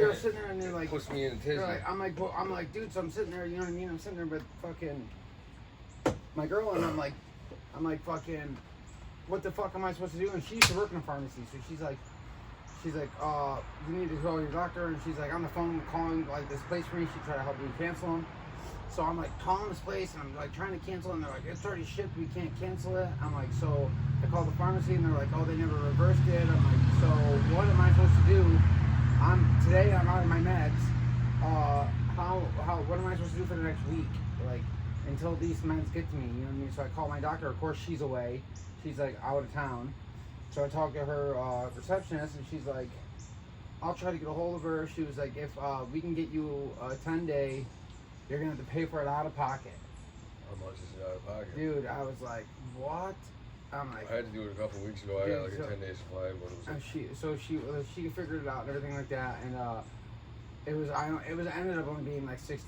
they're sitting there and they're like, puts me in a tizzy. like, I'm like, dude. So I'm sitting there, you know what I mean? I'm sitting there with fucking my girl, and I'm like, fucking, what the fuck am I supposed to do? And she used to work in a pharmacy, so she's like, you need to call your doctor. And she's like on the phone calling like this place for me. She tried to help me cancel them. So I'm like calling this place and I'm like trying to cancel, and they're like, it's already shipped, we can't cancel it. I'm like, so I called the pharmacy and they're like, oh, they never reversed it. I'm like, so what am I supposed to do? Today I'm out of my meds. What am I supposed to do for the next week? Like, until these meds get to me, you know what I mean? So I call my doctor. Of course, she's away. She's like out of town. So I talked to her receptionist, and she's like, I'll try to get a hold of her. She was like, if we can get you a 10-day, you're going to have to pay for it out of pocket. How much is it out of pocket? Dude, I was like, what? I'm like, I had to do it a couple weeks ago. I got like a 10-day supply. What was it? she figured it out and everything like that, and it ended up only being like $60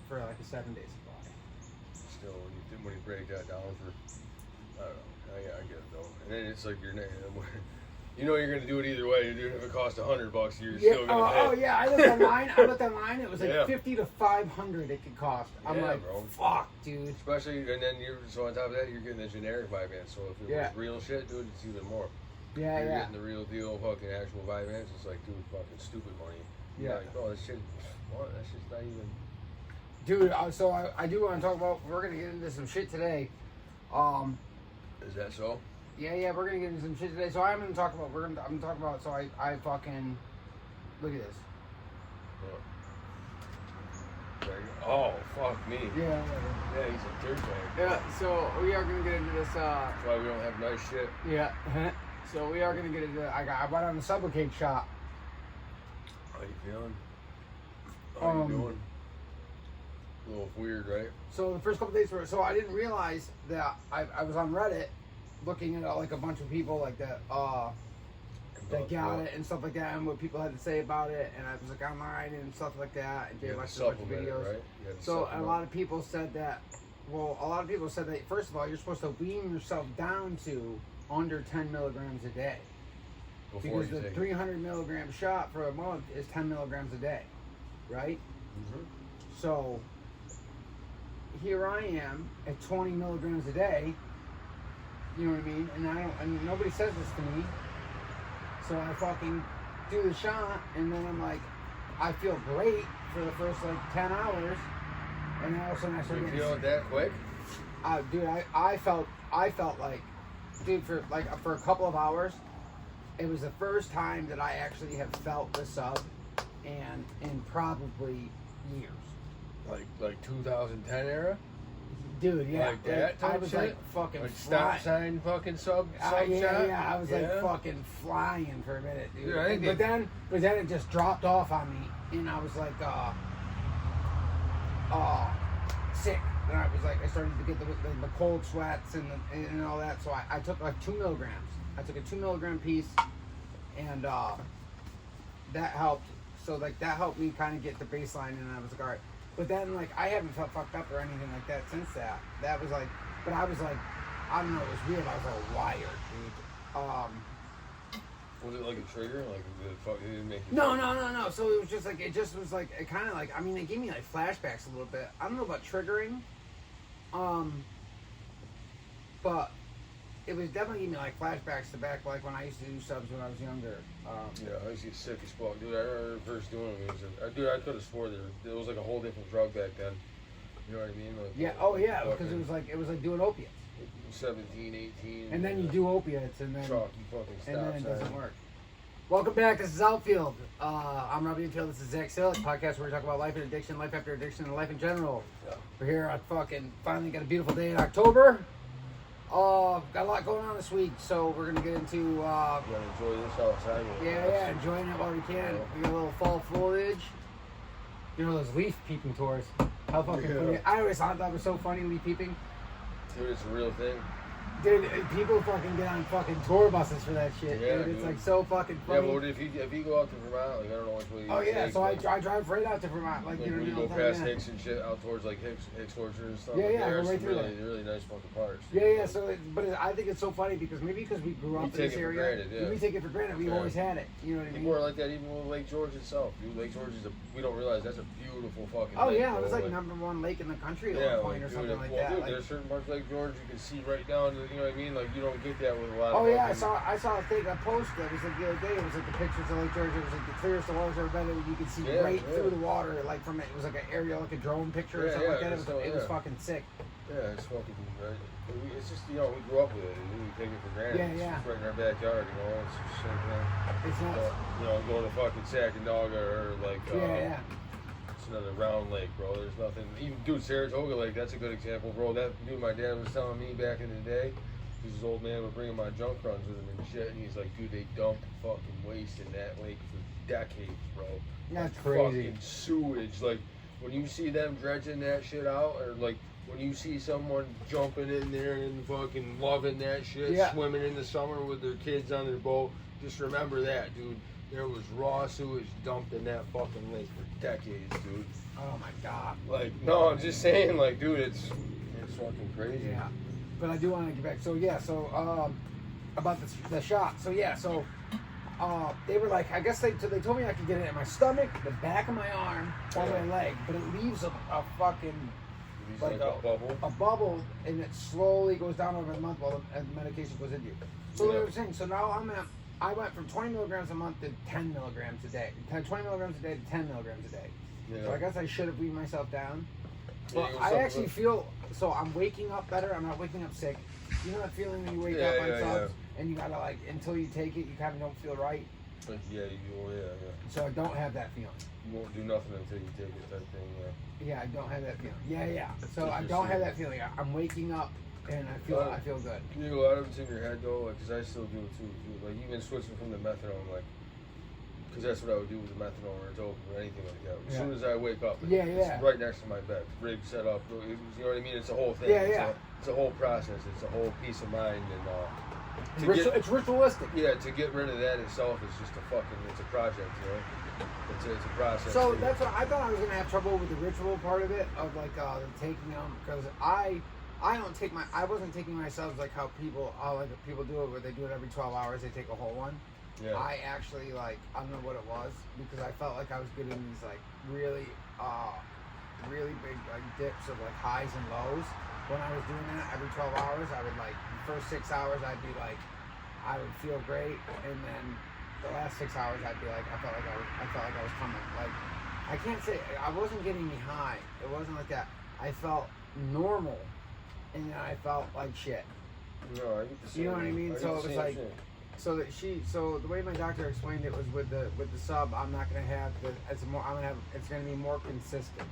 for like a 7-day supply. Still, when you break that down for, I don't know. I get it though. And then it's like you know you're gonna do it either way. You're doing it if it costs $100, you're still gonna pay. Oh yeah, I looked online. It was like $50 to $500 it could cost. I'm like, bro. Fuck, dude. Especially, and then so on top of that, you're getting the generic Vyvanse. So if it was real shit, dude, it's even more. Yeah, you're getting the real deal, fucking actual Vyvanse. It's like, dude, fucking stupid money. You're like, bro, this shit, what? That shit's not even. Dude, so I do want to talk about. We're gonna get into some shit today. Is that so? Yeah, we're gonna get into some shit today. So I'm gonna talk about. I'm gonna talk about. So I fucking look at this. Oh, fuck me. Yeah, he's a dirtbag. Yeah, so we are gonna get into this. That's why we don't have nice shit. Yeah. So we are gonna get into. I went on the Sublocade shop. How you feeling? How you doing? A little weird, right? So the first couple days were. So I didn't realize that I was on Reddit looking at like a bunch of people like that got it and stuff like that, and what people had to say about it, and I was like online and stuff like that, and gave a bunch of videos. Right? So a lot of people said that. Well, a lot of people said that first of all, you're supposed to wean yourself down to under 10 milligrams a day, because the 300 milligram shot for a month is 10 milligrams a day, right? Mm-hmm. So here I am at 20 milligrams a day. You know what I mean? And nobody says this to me. So I fucking do the shot, and then I'm like, I feel great for the first like 10 hours, and then all of a sudden I start getting. You feel it that quick? Dude, I felt like, dude, for a couple of hours, it was the first time that I actually have felt the sub, and in probably years. Like 2010 era? Dude, yeah. Like that I was shit? like fucking like stop sign fucking sub shot? Yeah, I was like fucking flying for a minute, dude. Dude, but then it just dropped off on me, and I was like, sick. And I was like, I started to get the cold sweats and all that. So I took like 2 milligrams. I took a 2 milligram piece, and that helped. So like that helped me kind of get the baseline, and I was like, all right. But then, like, I haven't felt fucked up or anything like that since that. That was like, but I was like, I don't know, it was weird. I was all wired, dude. Was it like a trigger? Like, it didn't make you... No. So it was just like, it kind of like, I mean, it gave me like flashbacks a little bit. I don't know about triggering, but it was definitely giving me like flashbacks to back like when I used to do subs when I was younger. Yeah, I used to get sick as fuck, dude. I remember first doing it. Dude, I could have swore there was like a whole different drug back then. You know what I mean? Like, yeah. Because it was like doing opiates. 17, 18. And then you do opiates, and then chalk, you fucking stop. And then it doesn't work. Welcome back. This is Outfield. I'm Robbie Infield. This is Zach Silic, podcast where we talk about life and addiction, life after addiction, and life in general. Yeah. We're here on finally got a beautiful day in October. Got a lot going on this week, so we're gonna get into. You gotta enjoy this outside. Yeah, enjoying it while we can. We got a little fall foliage. You know those leaf peeping tours? How fucking funny! I always thought that was so funny, leaf peeping. Dude, it's a real thing. Dude, people fucking get on fucking tour buses for that shit. Yeah, dude. It's dude. like so fucking Yeah, funny. but if you go out to Vermont, like I don't know which way you Oh yeah, take, so I but, drive right out to Vermont, like like, you know when you what go I mean? past Hicks and shit out towards like Hicks Orchard and stuff. Yeah, like, yeah, I go there's right some through really, really nice fucking parks. Yeah. So, I think it's so funny because maybe because we grew up in take this it for area, granted, yeah. we take it for granted. We've Yeah. always had it. You know what I mean? People are like that even with Lake George itself. Dude, Lake George we don't realize that's a beautiful fucking Oh lake, yeah, bro. it was like #1 lake in the country at yeah, one point or dude, something like well, that. dude, Like, there's certain parts of Lake George you can see right down to, you know what I mean? Like, you don't get that with a lot oh of yeah, fucking- I saw a thing, a post that was like the other day. It was like the pictures of Lake George. It was like the clearest the water's ever been. And you could see Yeah, right yeah. through the water, like from it. It was like an aerial, like a drone picture or Yeah, something yeah, like that. It was yeah. fucking sick. Yeah, it's fucking right. It's just, you know, we grew up with it. We take it for granted. Yeah, It's yeah. just right in our backyard, you know. It's just like, It's not. you know, go to fucking Sacandaga or like, Yeah. it's another round lake, bro. There's nothing. Even, dude, Saratoga Lake, that's a good example, bro. That dude my dad was telling me back in the day, his old man would bring him on junk runs with him and shit, and he's like, dude, they dump fucking waste in that lake for decades, bro. That's Like, crazy. Fucking sewage. Like, when you see them dredging that shit out, or like, when you see someone jumping in there and fucking loving that shit, Yeah. swimming in the summer with their kids on their boat, just remember that, dude. There was raw sewage dumped in that fucking lake for decades, dude. Oh my god. Like, no, I'm just saying, like, dude, it's fucking crazy. Yeah. But I do want to get back. So yeah. So about the shot. So yeah. So they were like, I guess they told me I could get it in my stomach, the back of my arm, or my leg, but it leaves a fucking He's like like a bubble. a bubble, and it slowly goes down over the month while the medication goes into you. So they Yeah. were saying, so now I went from 20 milligrams a month to 10 milligrams a day. 20 milligrams a day to 10 milligrams a day. Yeah. So I guess I should have weaned myself down. Yeah, But you I were actually something- feel, so I'm waking up better. I'm not waking up sick. You know that feeling when you wake Yeah, up on yeah, subs and you gotta like, until you take it, you kind of don't feel right. But yeah, yeah. So I don't have that feeling. You won't do nothing until you take it, type thing, yeah. Yeah, I don't have that feeling. Yeah. So I Interesting. don't have that feeling. I'm waking up and I feel good. You do a lot of it's in your head though, like, cause I still do it too. Like even switching from the methadone, like, cause that's what I would do with the methadone or it's open or anything like that. As Yeah. soon as I wake up, Yeah, it's yeah. right next to my bed, rig set up. You know what I mean? It's a whole thing. Yeah, it's yeah. It's a whole process. It's a whole peace of mind and It's ritualistic. yeah, to get rid of that itself is just it's a project, you know. It's a process. So that's what I thought I was gonna have trouble with the ritual part of it, of like taking them, because I wasn't taking my subs like how people do it, where they do it every 12 hours, they take a whole one. Yeah. I actually I don't know what it was, because I felt like I was getting these like really big like dips of like highs and lows. When I was doing that every 12 hours, I would like the first 6 hours I'd be like, I would feel great, and then the last 6 hours I'd be like, I felt like I was coming. Like, I can't say I wasn't getting me high. It wasn't like that. I felt normal, and then I felt like shit. No, I get the same. You know what I mean? get So the it was same like, shit. so the way my doctor explained it was with the sub, I'm not gonna have it's gonna be more consistent.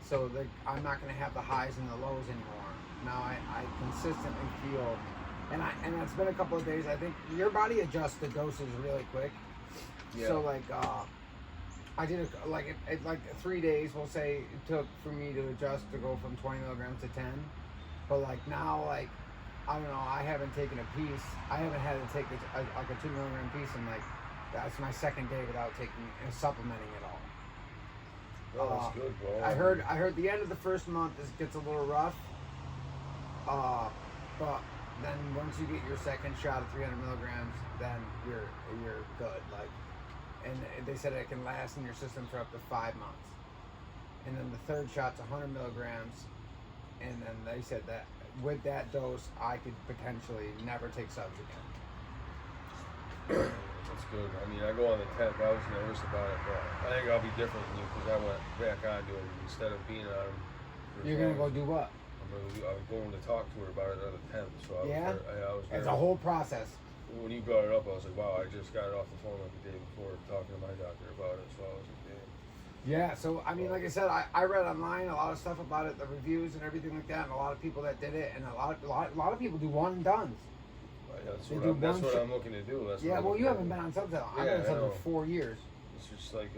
So I'm not gonna have the highs and the lows anymore. Now I consistently feel, and it's been a couple of days. I think your body adjusts the doses really quick. Yeah. So like I did it like 3 days. We'll say it took for me to adjust to go from 20 milligrams to 10. But like now, like I don't know. I haven't taken a piece. I haven't had to take like a 2 milligram piece, and like that's my second day without taking supplementing at all. Oh, that's good, bro. I heard the end of the first month gets a little rough. But then once you get your second shot of 300 milligrams, then you're good. Like, and they said it can last in your system for up to 5 months. And then the third shot's 100 milligrams, and then they said that with that dose, I could potentially never take subs again. That's good. I mean, I go on the 10th. I was nervous about it, but I think I'll be different than you because I went back onto it instead of being on them. You're gonna go do what? I was going to talk to her about it on the 10th, so I was It's a whole process. When you brought it up, I was like, wow, I just got off the phone like the day before talking to my doctor about it, so I was like, damn. Yeah, so I mean, like I said, I read online a lot of stuff about it, the reviews and everything like that, and a lot of people that did it, and a lot of people do one and dones. That's They what, do that's one what shot. I'm looking to do. That's Yeah, what I'm well, you looking haven't been on subs that long. I've Yeah, been on I subs know. for 4 years. It's just like,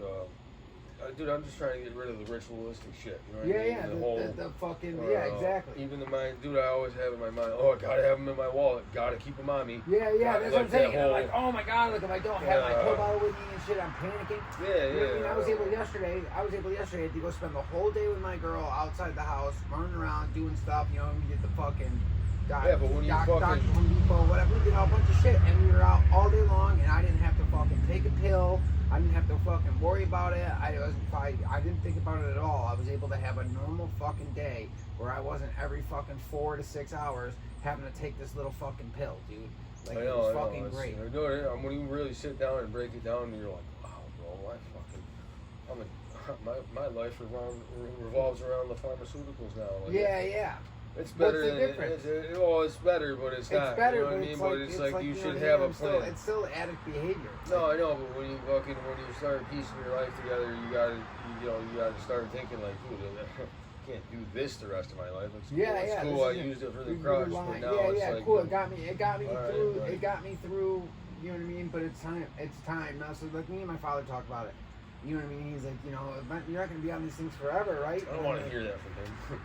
dude, I'm just trying to get rid of the ritualistic shit. You know what Yeah, I mean? yeah, the fucking, uh, yeah, exactly. Even the mind, dude, I always have in my mind, oh, I gotta have them in my wallet, gotta keep them on me. Yeah, yeah, that's what I'm that saying. I'm whole- like, oh my god, like if I don't have my pill bottle with me and shit, I'm panicking. Yeah, You know what I mean? yeah. I was able yesterday to go spend the whole day with my girl outside the house, running around, doing stuff. You know, we did the fucking Yeah, but when you Dr. fucking- Home Depot, whatever, we did a bunch of shit, and we were out all day long, and I didn't have to fucking take a pill. I didn't have to fucking worry about it. I didn't think about it at all. I was able to have a normal fucking day where I wasn't every fucking 4 to 6 hours having to take this little fucking pill, dude. Like, I it know, was I know. fucking great. When you really sit down and break it down, you're like, wow, bro, my life revolves around the pharmaceuticals now. Like, Yeah, yeah. It's What's better. the difference? It's better, but it's not. It's better, you know what but I mean? it's But like, it's like you know should what I have mean? a plan. It's still addict behavior. No, I know, but when you start piecing your life together, you gotta start thinking like, dude, I can't do this the rest of my life. It's Yeah, cool. It's yeah, cool. this I is used it for the you crush, rely- but now yeah, it's yeah, like, cool. It got me Alright, through. right. It got me through. You know what I mean? But it's time. It's time now. So like me and my father talk about it. You know what I mean? He's like, you're not gonna be on these things forever, right? I don't want to hear that from him.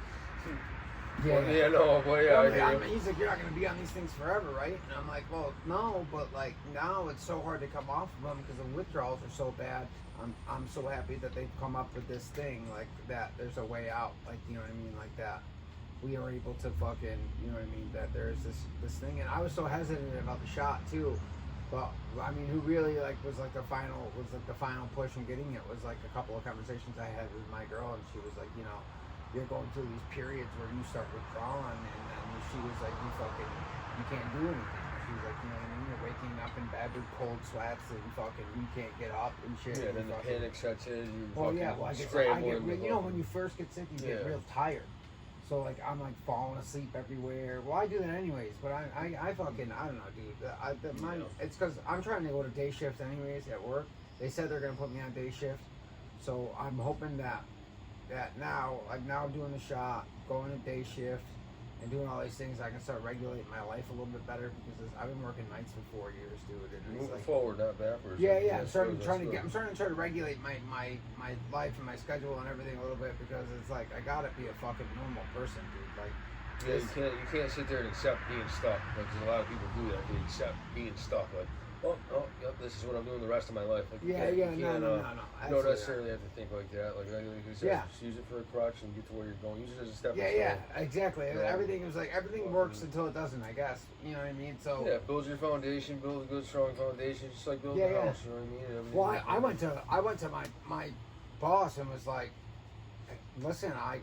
Yeah, Well, yeah, no, but yeah, I hear you. he's like, you're not gonna be on these things forever, right? And I'm like, well, no, but like now it's so hard to come off of them because the withdrawals are so bad. I'm so happy that they've come up with this thing like that. There's a way out, like you know what I mean, like that. We are able to fucking, you know what I mean, that there's this thing, and I was so hesitant about the shot too. But I mean, who really was the final push in getting it was like a couple of conversations I had with my girl, and she was like, you're going through these periods where you start withdrawing, and then she was like, you can't do anything. She was like, you know what I mean? You're waking up in bed with cold sweats and fucking you can't get up and shit. Yeah, and then the fucking- panic sets in. You Well, fucking yeah, well, I get scramble. when you first get sick, you get Yeah. real tired. So like I'm like falling asleep everywhere. Well, I do that anyways, but I fucking I don't know, dude. It's because I'm trying to go to day shifts anyways at work. They said they're gonna put me on day shift, so I'm hoping that now doing the shot, going to day shift, and doing all these things, I can start regulating my life a little bit better because I've been working nights for 4 years, dude. And it's Moving like, forward, not backwards. yeah, yeah. I'm That's starting good, to that's good. try to regulate my life and my schedule and everything a little bit because it's like I gotta be a fucking normal person, dude. Like, Yeah, you can't sit there and accept being stuck. Like, 'cause a lot of people do that. They accept being stuck. Like, yep, this is what I'm doing the rest of my life. Like, yeah, you yeah, can't, no. You don't Absolutely necessarily have to think like that. Like you said, Yeah. just use it for a crutch and get to where you're going. Use it as a stepping not. Yeah, exactly. Yeah. Everything works until it doesn't, I guess. You know what I mean? So Yeah, build your foundation, build a good, strong foundation, just like building Yeah, a yeah. house. You know what I mean? Everything well, like I that. went to my boss and was like, listen, I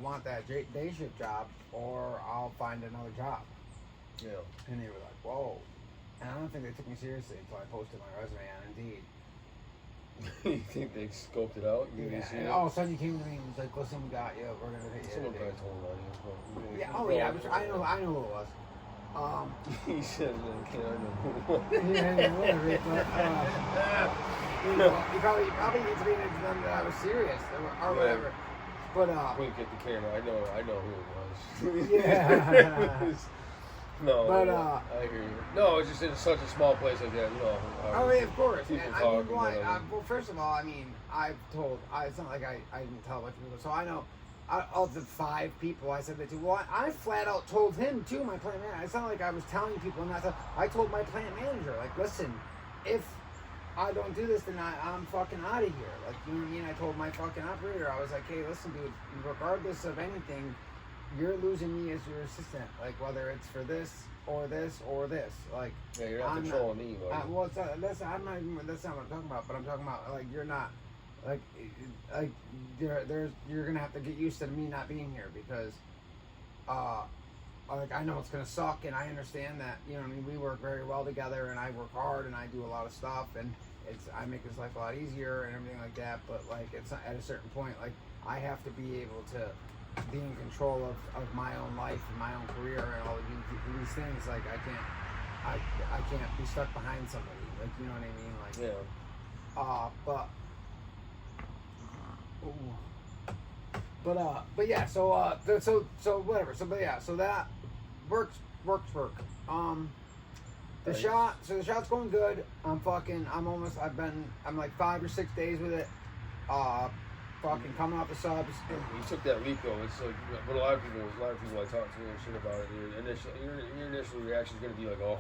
want that day shift job or I'll find another job. Yeah. And they were like, whoa. And I don't think they took me seriously until I posted my resume on Indeed. You think they scoped it out? You Yeah, didn't see and it? all of a sudden you came to me and was like, listen, we got you. We're going to take you. Someone today." probably told him on you. Yeah, oh yeah, I know who it was. He said, I know. Yeah, whatever. But, you probably need to be into them that I was serious or whatever. But Wink at the camera. I know who it was. Yeah. No, But, I hear you. No, it's just in such a small place like that, you know. oh yeah, of course. People And, talk. well, first of all, I mean, it's not like I didn't tell a bunch of people. So I know, of the 5 people I said that to, well, I flat out told him too, my plant manager. It's not like I was telling people, and I told my plant manager, like, listen, if I don't do this, then I'm fucking out of here. Like, you know what I mean? I told my fucking operator, I was like, hey, listen, dude, regardless of anything, you're losing me as your assistant. Like, whether it's for this or this or this. Like, yeah, you're not I'm controlling me, buddy. well, that's not what I'm talking about. But I'm talking about like you're not, like you're gonna have to get used to me not being here because, like I know it's gonna suck and I understand that I mean we work very well together and I work hard and I do a lot of stuff and I make his life a lot easier and everything like that. But like it's not, at a certain point like I have to be able to be in control of my own life and my own career and all of these things. Like I can't be stuck behind somebody. Like you know what I mean? Like Yeah. But yeah. So whatever. So that works. The shot's going good. I'm like 5 or 6 days with it. Fucking coming off the subs. You took that leap though. It's like, but a lot of people I talk to and shit about it. Your initial reaction is gonna be like, oh,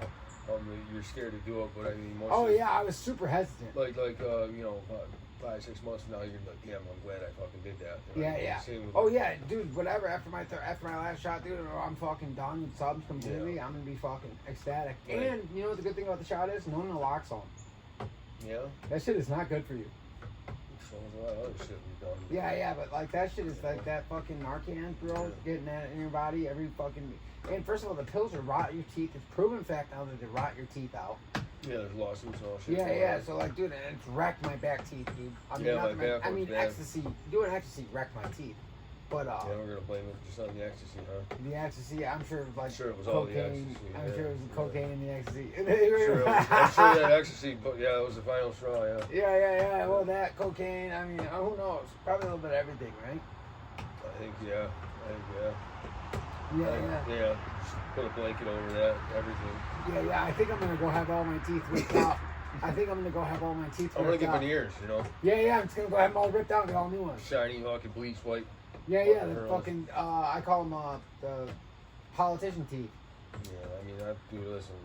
you're scared to do it. But I mean, I was super hesitant. Like 5, 6 months from now, you're like, damn, I'm glad I fucking did that. Yeah. Oh yeah, dude. Whatever. After my last shot, dude, I'm fucking done with subs completely. Yeah. I'm gonna be fucking ecstatic. Right. And you know what the good thing about the shot is? No naloxone. Yeah. That shit is not good for you. So there's a lot of other shit we've done. Yeah, but like that shit is like that fucking Narcan, bro. Getting that in your body every fucking. And first of all, the pills will rot your teeth. It's proven fact now that they rot your teeth out. Yeah, there's lawsuits and all shit. Yeah. So like, dude, and it's wrecked my back teeth, dude. I mean, ecstasy. Doing ecstasy wrecked my teeth. But yeah, we're gonna blame it just on the ecstasy, huh? The ecstasy, I'm sure it was like it was cocaine. All the ecstasy. I'm sure it was the cocaine and the ecstasy. I'm sure that ecstasy, but yeah, it was the final straw, yeah. Yeah. Well, that cocaine. I mean, who knows? Probably a little bit of everything, right? I think yeah. Yeah. Just put a blanket over that, everything. Yeah. I think I'm gonna go have all my teeth ripped out. I'm gonna get veneers, you know. Yeah. I'm just gonna go have them all ripped out and get all new ones. Shiny, fucking bleach white. Yeah. The fucking I call them the politician teeth. Yeah, I mean, listen.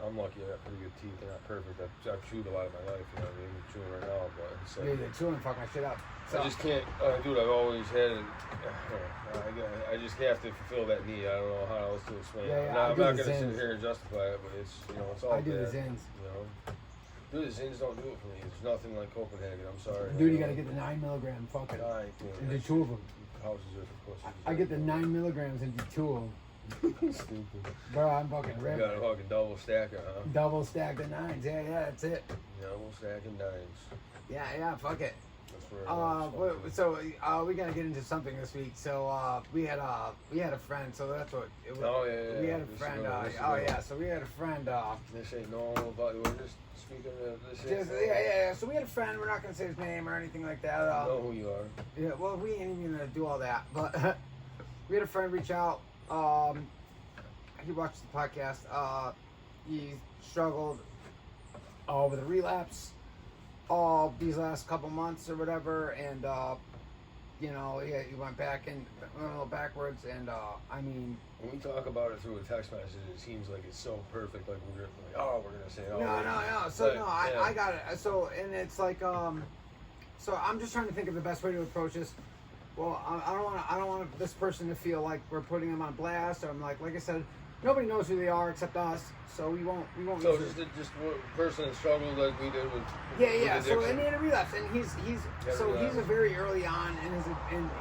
I'm lucky. I got pretty good teeth. They're not perfect. I've chewed a lot of my life. You know, I'm chewing right now, but it's like, they're chewing fuck my shit up. So. I just can't, dude. I've always had it. I just have to fulfill that need. I don't know how else to explain it. I'm not gonna sit here and justify it, but it's it's all. I do the Zins. Dude, the Zins don't do it for me. There's nothing like Copenhagen. I'm sorry. Dude, you gotta get the 9 milligram fucking. And do 2 of them. Houses are for pussies. I get the 9 milligrams and do 2 of them. Stupid. Bro, I'm fucking ripped. You got a fucking double stacker, huh? Double stack the 9s. Yeah, that's it. Double stacking 9s. Yeah, fuck it. That's where so we gotta get into something this week. So we had a friend. So that's what it was. Oh yeah. We had a friend. So we had a friend. This ain't no about. We're just speaking of this. Yeah. So we had a friend. We're not gonna say his name or anything like that. I know who you are. Yeah. Well, we ain't even gonna do all that. But we had a friend reach out. He watched the podcast. He struggled with a relapse these last couple months or whatever, and he went back and went a little backwards. And I mean, when we talk about it through a text message, it seems like it's so perfect. Like we're gonna say, no. I got it. So and it's like so I'm just trying to think of the best way to approach this. Well, I don't want this person to feel like we're putting them on blast. Or I'm like I said, nobody knows who they are except us, so we won't. So just one person that struggled like we did with yeah. So and he had a relapse, and he's a very early on and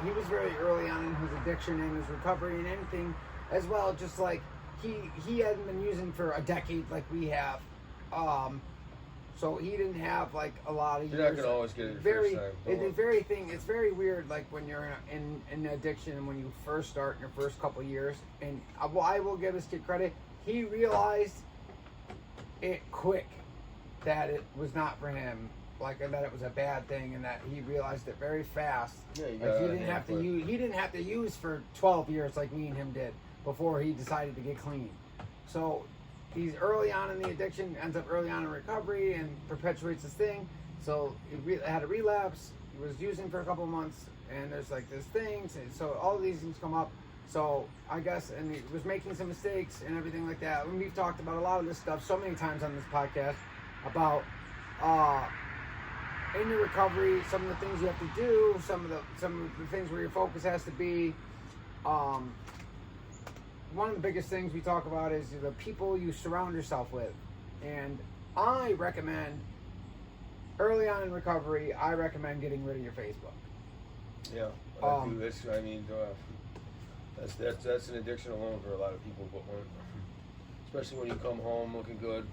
he was very early on in his addiction and his recovery and anything as well. Just like he hadn't been using for a decade like we have. So he didn't have like a lot of. You're not gonna always get it. It's very weird. Like when you're in addiction and when you first start in your first couple of years. And I will give this kid credit. He realized it quick that it was not for him. Like that it was a bad thing, and that he realized it very fast. Yeah, he didn't have to use for 12 years like me and him did before he decided to get clean. So. He's early on in the addiction, ends up early on in recovery, and perpetuates his thing. So he had a relapse. He was using for a couple of months, and there's like this thing. So all these things come up. So I guess, and he was making some mistakes and everything like that. And we've talked about a lot of this stuff so many times on this podcast about in your recovery, some of the things you have to do, some of the things where your focus has to be. One of the biggest things we talk about is the people you surround yourself with. And I recommend, early on in recovery, getting rid of your Facebook. Yeah, that's an addiction alone for a lot of people. But especially when you come home looking good,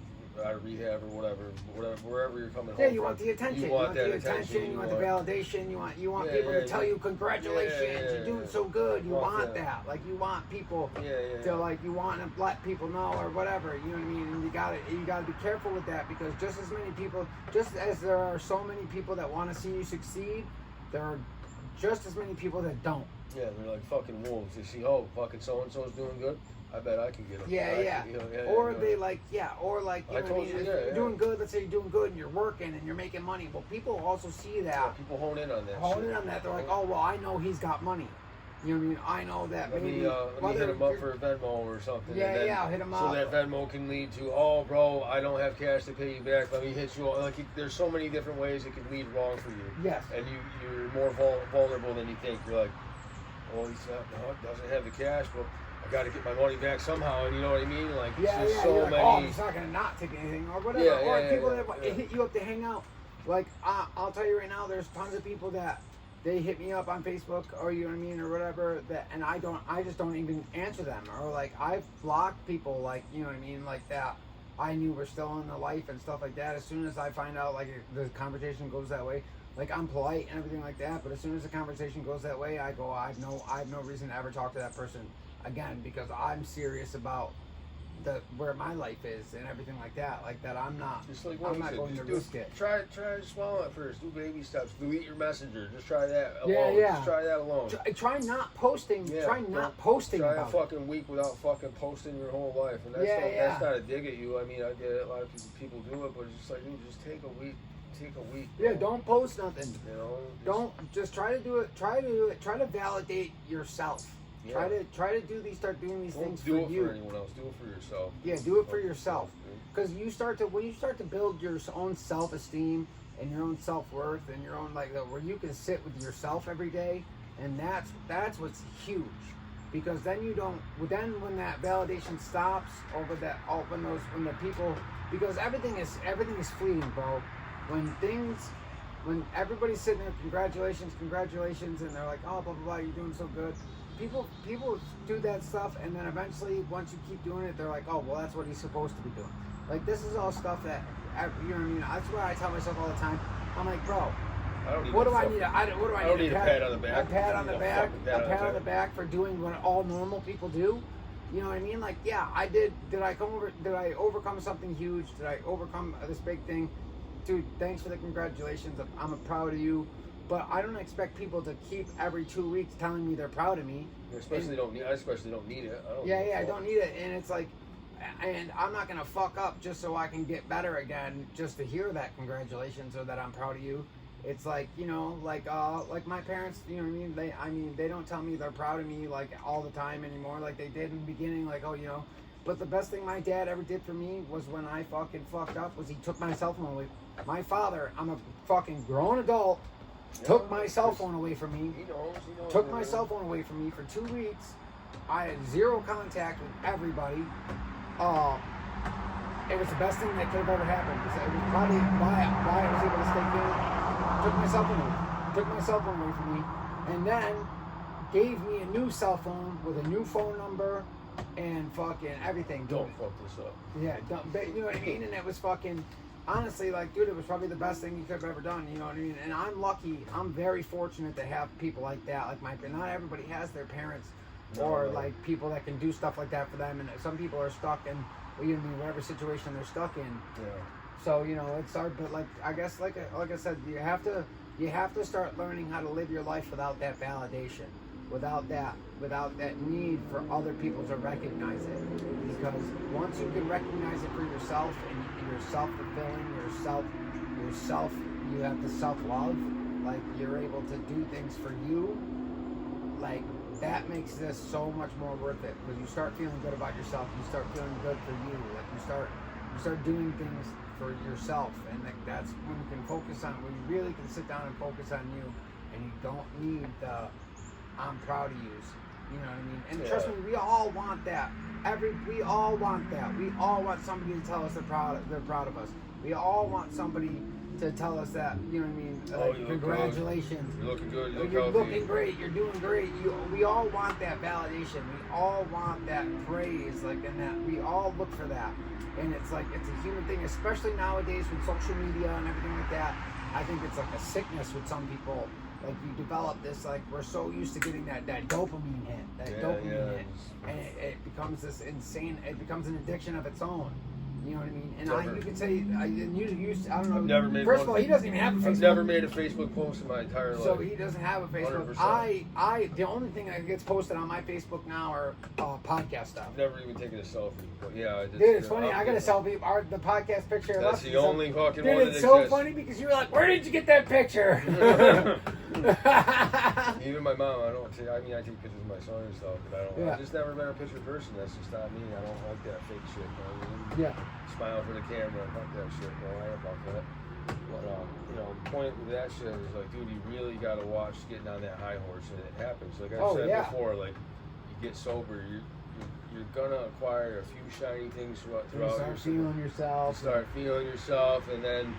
out of rehab or wherever you're coming home. Yeah, you want the attention. You want the attention. You want the validation. You want people to tell you congratulations. You're doing so good. You want that. Like you want people to like. You want to let people know or whatever. You know what I mean? And you gotta be careful with that because just as there are so many people that want to see you succeed, there are just as many people that don't. Yeah, they're like fucking wolves. They see, fucking so and so's doing good. I bet I can get them. Yeah. Or they like, or like, you I know what I told mean? you, If yeah, you're yeah. doing good, let's say you're doing good and you're working and you're making money. Well, people also see Yeah, that. people hone in on that. Hone shit. in on that. They're like, oh, well, I know he's got money. You know what I mean? I know that Let maybe. me hit him up for a Venmo or something. Yeah, and then, yeah, hit him so up. that Venmo can lead to, oh, bro, I don't have cash to pay you back. Let me hit you. Like, there's so many different ways it could lead wrong for you. Yes. And you're more vulnerable than you think. You're like, well, doesn't have the cash, but I got to get my money back somehow. And you know what I mean? Like, Yeah, it's just yeah. so You're like, many. oh, he's not gonna not take anything or whatever. Yeah, or yeah, people yeah, that yeah. hit you up to hang out. Like, I'll tell you right now, there's tons of people that they hit me up on Facebook or you know what I mean or whatever that, and I just don't even answer them, or like I've blocked people, like, you know what I mean, like that I knew were still in the life and stuff like that. As soon as I find out like the conversation goes that way, like I'm polite and everything like that, but as soon as the conversation goes that way, I go, I have no reason to ever talk to that person again, because I'm serious about where my life is and everything like that. Like that, I'm not going to risk it. Try small at first. Do baby steps. Delete your messenger. Just try that alone. Yeah. Just try that alone. Try not posting. Yeah, try not posting. Try about a fucking week without fucking posting your whole life, and that's that's not a dig at you. I mean, I get it. A lot of people do it, but it's just like, dude, just take a week. Yeah, don't post nothing. You know, don't just try to do it. Try to validate yourself. Yeah. Start doing these things do for it you. for anyone else. Do it for yourself. Yeah, do it for yourself. Because when you start to build your own self-esteem and your own self-worth and your own where you can sit with yourself every day, and that's what's huge. Because then when that validation stops, or when the people, because everything is fleeting, bro. When everybody's sitting there, congratulations, and they're like, oh, blah, blah, blah, you're doing so good. People do that stuff, and then eventually, once you keep doing it, they're like, oh, well, that's what he's supposed to be doing. Like, this is all stuff that, you know what I mean? That's why I tell myself all the time, I'm like, bro, what do I need? I don't need a pat on the back. A pat on the back. A pat on the back for doing what all normal people do. You know what I mean? Like, yeah, I did. Did I overcome something huge? Did I overcome this big thing? Dude, thanks for the congratulations. I'm proud of you. But I don't expect people to keep every 2 weeks telling me they're proud of me. I especially don't need it. I don't need it. And it's like, and I'm not gonna fuck up just so I can get better again, just to hear that congratulations or that I'm proud of you. It's like, you know, like my parents, you know what I mean? They don't tell me they're proud of me like all the time anymore, like they did in the beginning, like, oh, you know. But the best thing my dad ever did for me was when I fucking fucked up, was he took my cell phone away. My father, I'm a fucking grown adult, took my cell phone away from me. He knows. Took my cell phone away from me for 2 weeks. I had zero contact with everybody. It was the best thing that could have ever happened. It was probably why I was able to stay clean. Took my cell phone away from me, and then gave me a new cell phone with a new phone number and fucking everything. Don't fuck this up. Yeah, you know what I mean? And it was fucking, honestly, like, dude, it was probably the best thing you could have ever done, you know what I mean? And I'm lucky, I'm very fortunate to have people like that, like not everybody has their parents or like people that can do stuff like that for them, and some people are stuck in, you know, whatever situation they're stuck in. Yeah. So, you know, it's hard, but like, I guess, like I said, you have to start learning how to live your life without that validation, without that need for other people to recognize it. Because once you can recognize it for yourself, and you're self-fulfilling, you have the self-love, like you're able to do things for you, like that makes this so much more worth it. Because you start feeling good about yourself, you start feeling good for you, like you start doing things for yourself, and like that's when you can when you really can sit down and focus on you, and you don't need the I'm proud of yous. You know what I mean? And trust me, we all want that. We all want that. We all want somebody to tell us they're proud of us. We all want somebody to tell us that, you know what I mean? Like, congratulations. You're looking good. You're looking great. You're doing great. We all want that validation. We all want that praise, like, and that we all look for that. And it's like, it's a human thing, especially nowadays with social media and everything like that. I think it's like a sickness with some people. Like, you develop this, like, we're so used to getting that dopamine hit, hit, and it becomes this insane, it becomes an addiction of its own. You know what I mean? And Never. you could say, I don't know. I've never made First one. of all, he doesn't even have a Facebook. I've never made a Facebook post in my entire life. So he doesn't have a Facebook. 100%. The only thing that gets posted on my Facebook now are podcast stuff. I've never even taken a selfie. But yeah, I just, Dude, it's funny. I got a selfie. The podcast picture. That's the only fucking Dude, one it's that so exists. funny because you were like, "Where did you get that picture?" Even my mom, I don't take. I mean, I take pictures of my son and stuff, but I don't. Yeah. I've just never been a picture person. That's just not me. I don't like that fake shit. You know what I mean? Yeah. Smile for the camera. Fuck that shit. No, I ain't about that. But you know, the point with that shit is like, dude, you really gotta watch getting on that high horse, and it happens. Like I said before, like you get sober, you're gonna acquire a few shiny things throughout You start feeling yourself. You start feeling yourself, and then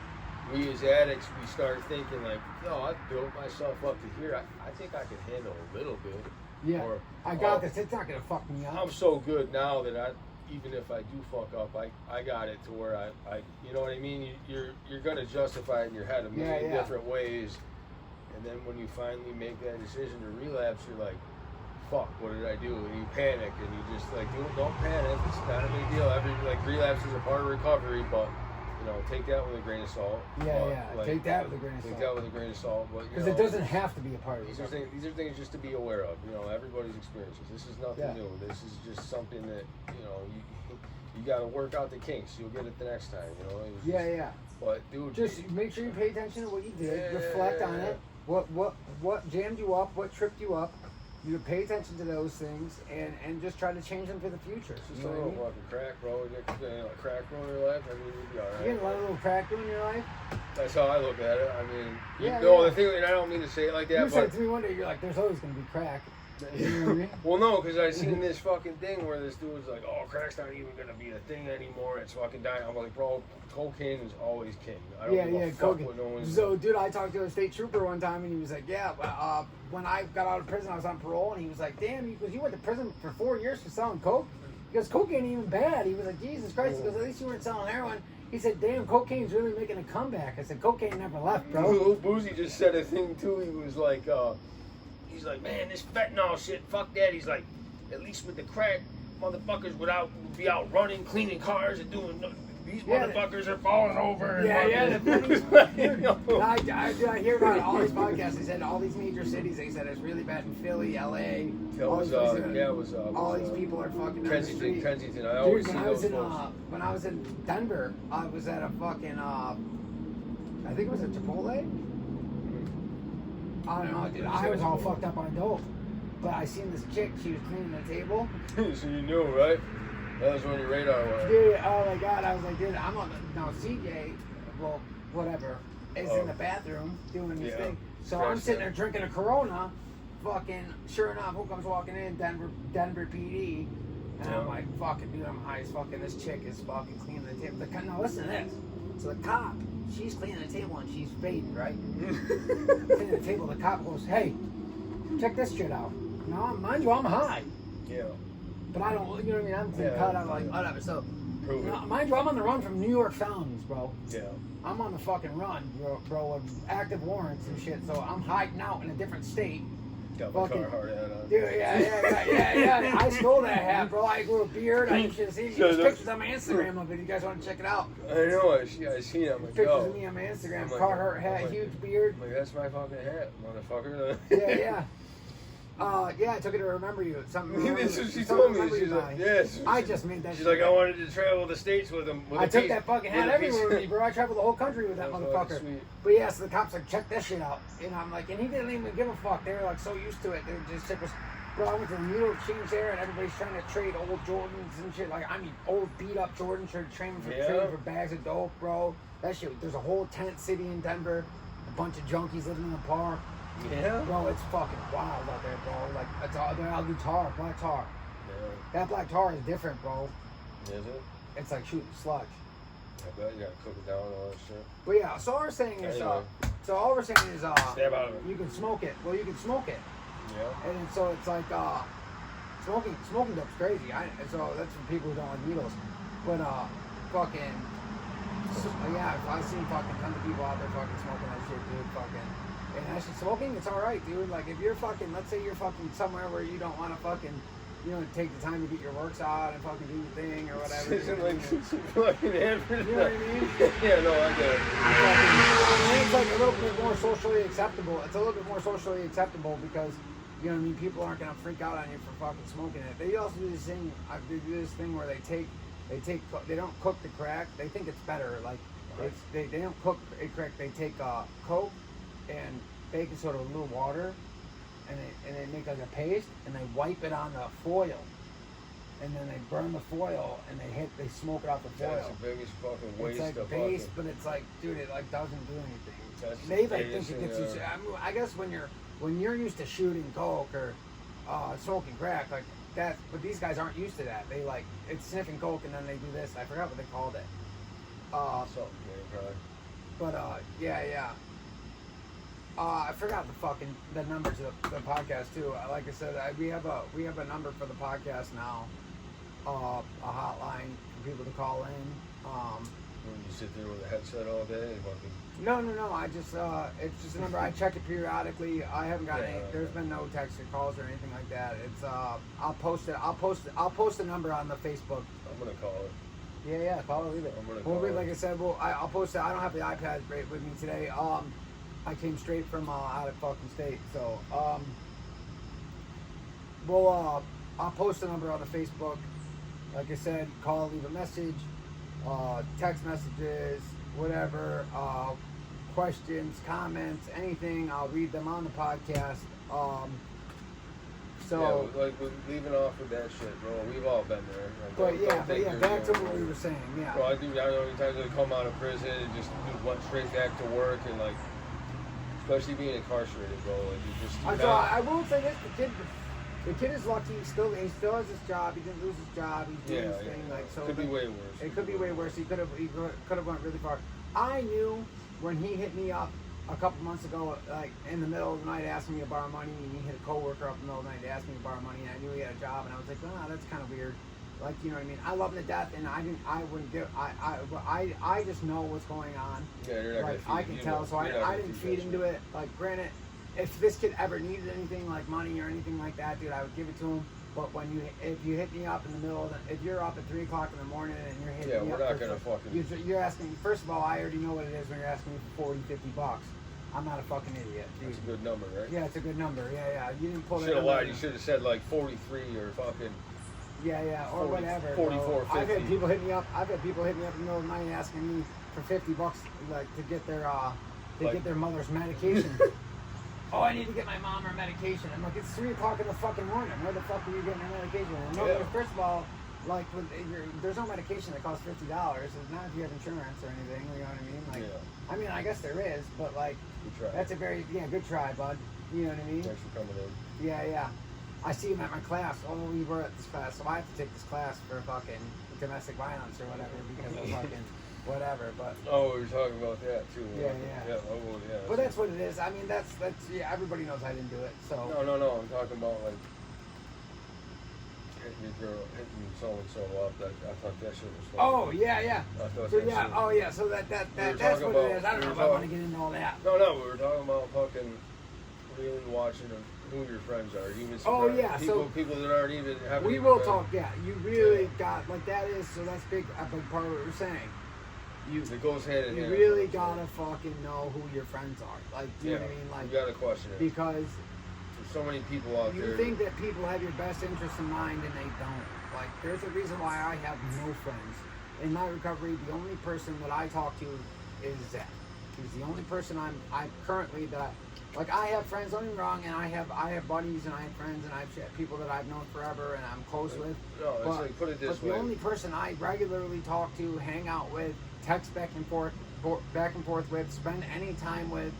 we as addicts, we start thinking like, yo, I built myself up to here. I think I can handle a little bit. Yeah. Or, I got this. It's not gonna fuck me up. I'm so good now that even if I do fuck up, I got it to where I you know what I mean? You're gonna justify it in your head a million different ways, and then when you finally make that decision to relapse, you're like, fuck, what did I do? And you panic, and you just like, dude, don't panic. It's not a big deal. Relapse is a part of recovery, but you know, take that with a grain of salt. Take that with a grain of salt. Take that with a grain of salt, but because it doesn't have to be a part of these recovery. these are things just to be aware of. You know, everybody's experiences. This is nothing new. This is just something that you got to work out the kinks. You'll get it the next time. You know. But dude, just make sure you pay attention to what you did. Reflect on it. What jammed you up? What tripped you up? You pay attention to those things and just try to change them for the future. Just a little fucking crack, bro. Crack, bro, in your life. I mean, you'll be all right. You getting a little crack in your life? That's how I look at it. I mean, the thing, and I don't mean to say it like that, you said to me one day, you're like, "There's always gonna be crack." You know what I mean? Well, no, because I seen this fucking thing where this dude was like, "Oh, crack's not even gonna be a thing anymore. It's fucking dying." I'm like, "Bro, cocaine is always king." I don't give a fuck what no one's So, dude, I talked to a state trooper one time, and he was like, "Yeah, when I got out of prison, I was on parole," and he was like, "Damn, you went to prison for 4 years for selling coke?" He goes, "Coke ain't even bad." He was like, "Jesus Christ!" He goes, "At least you weren't selling heroin." He said, "Damn, cocaine's really making a comeback." I said, "Cocaine never left, bro." Boozy just said a thing too. He was like, he's like, "Man, this fentanyl shit, fuck that." He's like, "At least with the crack, motherfuckers would be out running, cleaning cars, and doing. These motherfuckers are falling over." I hear about all these podcasts. They said all these major cities. They said it's really bad in Philly, LA. All these people are fucking Kensington. I always see those when I was in Denver, I was at a fucking I think it was a Chipotle. I don't know, dude. I was all fucked up on dope, but I seen this chick. She was cleaning the table. So you knew, right? That was on your radar. Dude, oh my god! I was like, dude, I'm on the CJ. Well, whatever is in the bathroom doing this thing. So I'm sitting there drinking a Corona. Fucking sure enough, who comes walking in? Denver PD. And I'm like, fucking dude, I'm high as fucking. This chick is fucking cleaning the table. Now listen to this. So the cop, she's cleaning the table and she's fading, right? Cleaning the table. The cop goes, "Hey, check this shit out." Now, mind you, I'm high. Yeah. But I don't, you know what I mean? I'm cut out like whatever. So, mind you, I'm on the run from New York felonies, bro. Yeah. I'm on the fucking run, bro, with active warrants and shit. So I'm hiding out in a different state. Got my car hard hat on. Dude, yeah. I stole that hat, bro. I grew a beard. I should see there's pictures on my Instagram of it. You guys want to check it out? I know. I seen it. I'm like, pictures of me on my Instagram. Carhartt hat, huge beard. I'm like, that's my fucking hat, motherfucker. Yeah. I took it to remember you. Something. That's what she told me. She's like, yes. I just made that. She's like, I wanted to travel the states with him. I took that fucking hat everywhere with me, bro. I traveled the whole country with that motherfucker. But yeah, so the cops like, check this shit out. And I'm like, and he didn't even give a fuck. They were like so used to it. They just took us. Bro, I went to the needle exchange there, and everybody's trying to trade old Jordans and shit. Like, I mean, old beat up Jordans trading for bags of dope, bro. That shit. There's a whole tent city in Denver. A bunch of junkies living in the park. Yeah. Bro, it's fucking wild out there, bro. Like, they're all do tar, black tar. Yeah. That black tar is different, bro. Is it? It's like shooting sludge. I bet you gotta cook it down and all that shit. But yeah, so all we're saying is, Stab out of it. you can smoke it. Well, you can smoke it. Yeah. And so it's like, smoking dope's crazy. So that's for people who don't like needles. But, I've seen fucking tons of people out there fucking smoking that shit, dude. And actually smoking, it's alright, dude. Like, if you're fucking, let's say you're fucking somewhere where you don't want to fucking, you know, take the time to get your works out and fucking do your thing or whatever. Isn't like fucking hammered. You know what I mean? Yeah, no, I get it. And it's like a little bit more socially acceptable. It's a little bit more socially acceptable because, you know what I mean, people aren't gonna freak out on you for fucking smoking it. They also do this thing. They do this thing where they don't cook the crack. They think it's better. Like they don't cook a crack. They take Coke and baking soda with a little water, and they make like a paste, and they wipe it on the foil, and then they burn the foil, and they smoke it off the foil. That's the biggest fucking waste it's like of base, fucking. but it's like, dude, it like doesn't do anything. That's They the like think biggest it gets thing, you. I mean, I guess when you're used to shooting coke or smoking crack like that, but these guys aren't used to that. They like it's sniffing coke and then they do this. I forgot what they called it. Something, yeah, probably. But yeah. I forgot the numbers of the podcast too. Like I said, we have a number for the podcast now, a hotline for people to call in. When you sit there with a headset all day, and fucking. No. I just it's just a number. I check it periodically. I haven't got any. There's been no text or calls or anything like that. It's I'll post it. I'll post the number on the Facebook. I'm gonna call it. Yeah. Call it. Leave it. I'm gonna call Like it. I said, I'll post it. I don't have the iPad right with me today. I came straight from out of fucking state. So I'll post the number on the Facebook. Like I said, call, leave a message, text messages, whatever, questions, comments, anything. I'll read them on the podcast. So, yeah, like with leaving off with that shit, bro. We've all been there. Like, but back to what we were saying. Yeah. Bro, I know times they come out of prison and just went straight back to work and like, especially being incarcerated, bro. Like you just. So I will say this: the kid is lucky. He still has his job. He didn't lose his job. He's doing his thing. Like so. Could be way worse. It could be way worse. He could have went really far. I knew when he hit me up a couple months ago, like in the middle of the night, asking me to borrow money, and he hit a coworker up in the middle of the night to ask me to borrow money, and I knew he had a job, and I was like, that's kind of weird. Like, you know what I mean? I love him to death, and I just know what's going on. Yeah, you're not like, gonna feed I can tell, so I didn't feed into it. Like, granted, if this kid ever needed anything like money or anything like that, dude, I would give it to him. But if you hit me up in the middle of if you're up at 3 o'clock in the morning and you're hitting me up, we're not gonna fucking. You're asking. First of all, I already know what it is when you're asking me for $40-$50. I'm not a fucking idiot, dude. That's a good number, right? Yeah, it's a good number. Yeah. You didn't pull that. Should have lied. You should have said like 43 or fucking. Yeah, or 40, whatever. 44, 50. I've had people hit me up. in the middle of the night asking me for $50, like to get their get their mother's medication. Oh, I need to get my mom her medication. I'm like, it's 3 o'clock in the fucking morning. Where the fuck are you getting your medication? And first of all, like there's no medication that costs $50. It's not if you have insurance or anything. You know what I mean? Like, I mean, I guess there is, but like, that's a very good try, bud. You know what I mean? Thanks for coming in. Yeah. I see him at my class. Oh, we were at this class, so I have to take this class for fucking domestic violence or whatever because of fucking whatever. But we were talking about that too. Yeah. Yeah. But that's what it is. I mean, that's everybody knows I didn't do it. So No. I'm talking about like hitting your girl, hitting so and so up. I thought that shit was funny. Oh yeah. I thought So that yeah. shit- Oh yeah. So that's what it is. I don't know if I want to get into all that. No, we were talking about fucking really watching who your friends are. Even people that aren't even having. We will talk. Yeah, you really got like that is so that's a big part of what we're saying. It goes hand in hand. You really gotta fucking know who your friends are. Like, you know what I mean? Like, you gotta question it. Because there's so many people out there. You think that people have your best interests in mind and they don't. Like, there's a reason why I have no friends. In my recovery, the only person that I talk to is Zach. He's the only person I'm currently that I have friends, don't get me wrong, and I have buddies and I have friends and I have people that I've known forever and I'm close with. No, it's like, put it this way. But the only person I regularly talk to, hang out with, text back and forth with, spend any time with,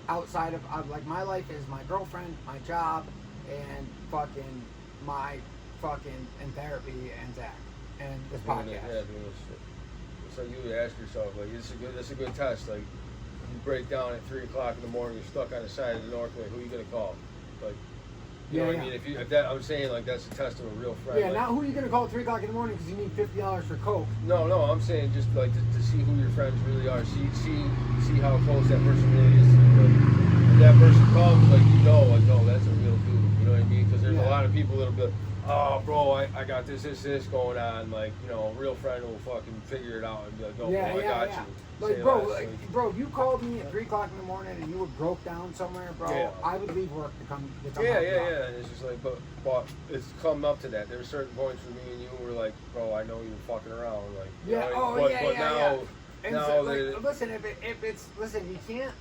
outside of like my life is my girlfriend, my job, and fucking my fucking and therapy and Zach and this podcast. Yeah, it's like you would ask yourself, like, it's a good test. Like, you break down at 3 o'clock in the morning, you're stuck on the side of the Northway. Who are you gonna call? Like, you know what I mean? If that, I'm saying like that's a test of a real friend. Yeah, like, now who are you gonna call at 3 o'clock in the morning because you need $50 for coke? No, I'm saying just like to see who your friends really are. See how close that person really is to you. Like, if that person comes, like, like, no, that's a real dude. You know what I what I mean? Because there's Yeah. a lot of people that'll be like, oh, bro, I got this going on. Like, you know, a real friend will fucking figure it out and be like, no, Yeah, bro, yeah, I got yeah. you. Like, Say bro, less. like, bro, if you called me at 3 o'clock in the morning and you were broke down somewhere, bro, Yeah. I would leave work to come Yeah, help yeah, you out. yeah. And it's just like, but it's come up to that. There were certain points for me and you were like, bro, I know you're fucking around. Like, you Yeah, know, oh, but, yeah, but yeah, now, yeah. And now so, like, that listen, listen, you can't,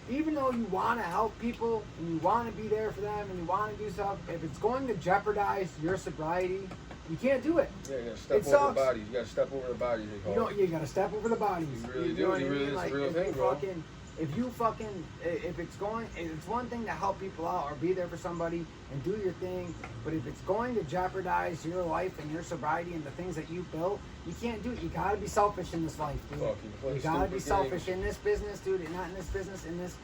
even though you want to help people and you want to be there for them and you want to do stuff, if it's going to jeopardize your sobriety, you can't do it. yeah, you gotta step It over sucks. the bodies. You gotta step over the bodies. They call You know, it. you gotta step over the bodies. You really know do. what You I really- mean? it's a Like, real if thing, you bro. fucking, if you fucking, if it's going, it's one thing to help people out or be there for somebody and do your thing, but if it's going to jeopardize your life and your sobriety and the things that you built, you can't do it. You gotta be selfish in this life, dude. Fucking play You gotta be stupid selfish games. in this business, dude, and not in this business, in this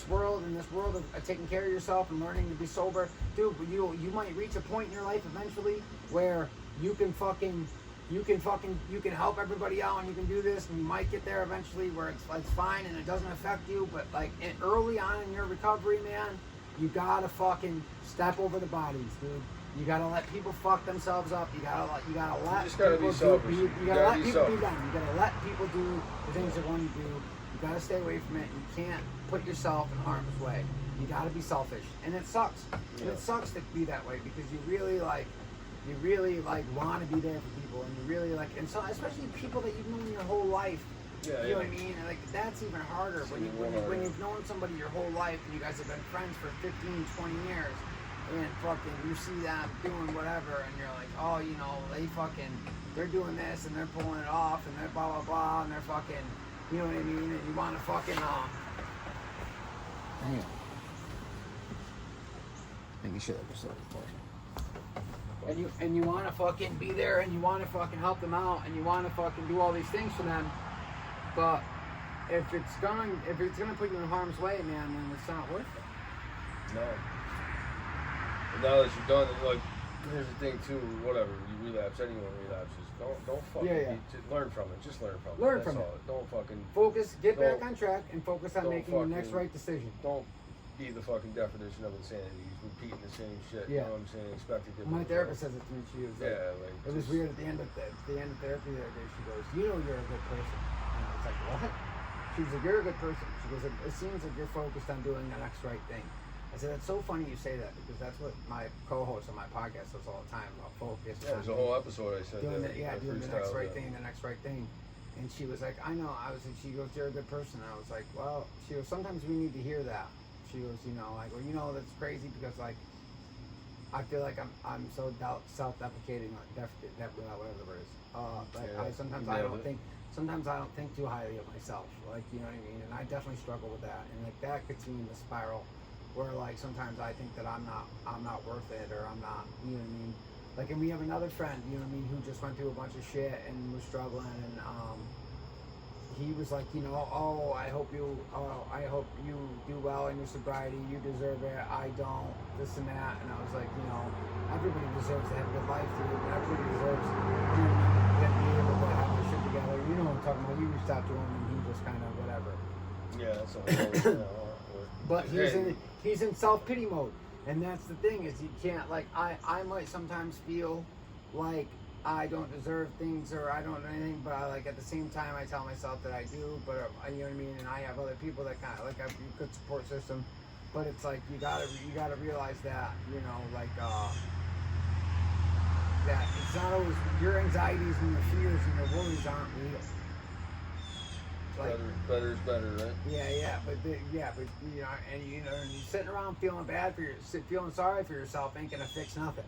world of taking care of yourself and learning to be sober, dude. You might reach a point in your life eventually where you can help everybody out and you can do this and you might get there eventually where it's fine and it doesn't affect you, but like early on in your recovery, man, you gotta fucking step over the bodies, dude. You gotta let people fuck themselves up. You gotta let just gotta people be selfish. You You gotta gotta let be people be selfish. them. You gotta let people do the things they want to do. You gotta stay away from it. You can't put yourself in harm's way. You gotta be selfish, and it sucks. And Yeah. it sucks to be that way because you really want to be there for people, and you really like, and so especially people that you've known your whole life. Yeah, You know yeah. what I mean? And like that's even harder It's when even more harder. you've known somebody your whole life and you guys have been friends for 15, 20 years, and fucking you see them doing whatever, and you're like, oh, you know, they're doing this and they're pulling it off and they're blah blah blah and they're fucking, you know what I mean? And you want to fucking Anyway. Making sure that we're still recording. And you want to fucking be there and you want to fucking help them out and you want to fucking do all these things for them, but if it's gonna put you in harm's way, man, then it's not worth it. No. But now that you've done it, like, here's the thing too. Whatever you relapse, anyone relapses. Don't fucking just learn from it. Just learn from it. Learn That's from all. Don't fucking Get back Don't- on track and focus on don't making the next fucking- right decision. don't be the fucking definition of insanity. Repeating the same shit. Yeah. You know what I'm saying? Expect a different My result. therapist says it to me. She was like, Yeah, like it was just- weird at the end of therapy the other day. She goes, "You know you're a good person." And I was like, "What?" She was like, "You're a good person." She goes, "It seems like you're focused on doing the next right thing." I said, "That's so funny you say that because that's what my co-host on my podcast does all the time about focus." Yeah, there's a whole episode I said doing that. doing the next right thing, the next right thing. And she was like, "I know." She goes, "You're a good person." And I was like, "Well," she goes, "Sometimes we need to hear that." She goes, "You know, like, well, you know, that's crazy because like, I feel like I'm so self-deprecating, like whatever the word is. Like Yeah, sometimes you I nailed don't it. think. Sometimes I don't think too highly of myself. Like, you know what I mean? And I definitely struggle with that. And like that gets me in the spiral where like sometimes I think that I'm not worth it or I'm not, you know what I mean? Like, and we have another friend, you know what I mean, who just went through a bunch of shit and was struggling, and he was like, you know, oh, I hope you do well in your sobriety. You deserve it. I don't. This and that. And I was like, you know, everybody deserves to have a good life, dude. Everybody deserves to be able to have their shit together. You know what I'm talking about. You reached out to him, and he just kind of whatever. Yeah, that's all. But he's in self-pity mode, and that's the thing is you can't, like, I might sometimes feel like I don't deserve things or I don't know anything, but I, like, at the same time I tell myself that I do, but you know what I mean, and I have other people that kind of like have a good support system, but it's like you gotta realize that, you know, like that it's not always your anxieties and your fears and your worries aren't real. Like, better is better, right? but you know, and you know, and you sitting around feeling feeling sorry for yourself ain't gonna fix nothing.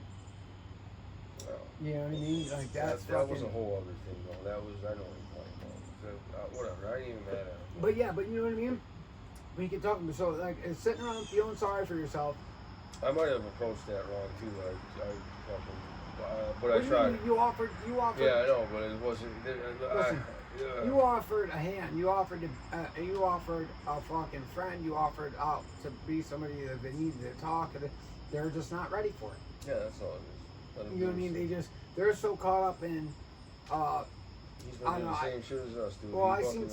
Well, You know what I mean? Like that was a fucking- whole other thing, though. That was I know what you're talking about. Whatever, I ain't even mad at him. But you know what I mean? We can talk. So like, it's sitting around feeling sorry for yourself. I might have approached that wrong too. I fucking, but What I do you tried. mean? You offered. Yeah, I know, but it wasn't. Listen, Yeah. You offered a hand. You offered a fucking friend. You offered out to be somebody that they needed to talk. And they're just not ready for it. Yeah, that's all it is. Let him You know do what I mean? his- They're so caught up in. He's been I doing know, the same shit as us, dude. Well, He I seen fucking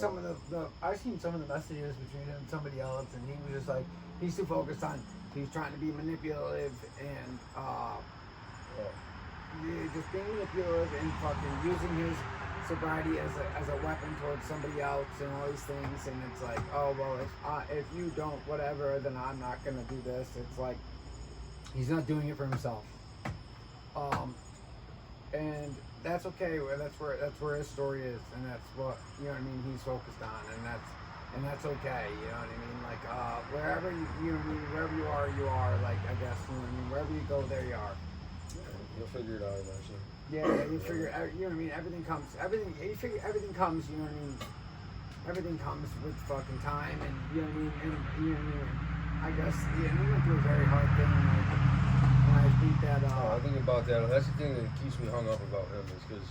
some of the messages between him and somebody else, and he was just like, he's too focused on He's trying to be manipulative and just being manipulative and fucking using his sobriety as a weapon towards somebody else and all these things. And it's like, oh well, if you don't whatever, then I'm not gonna do this. It's like he's not doing it for himself. And that's okay. That's where his story is, and that's what you know what I mean. He's focused on, and that's okay. You know what I mean? Like wherever you know what I mean, wherever you are. Like I guess you know what I mean. Wherever you go, there you are. You'll figure it out eventually. Yeah, you figure. You know what I mean? Everything comes. You figure everything comes. You know what I mean? Everything comes with fucking time, and you know what I mean. And you know what I mean? I guess yeah. And he went through a very hard thing. Like, I think that. I think about that. That's the thing that keeps me hung up about him is because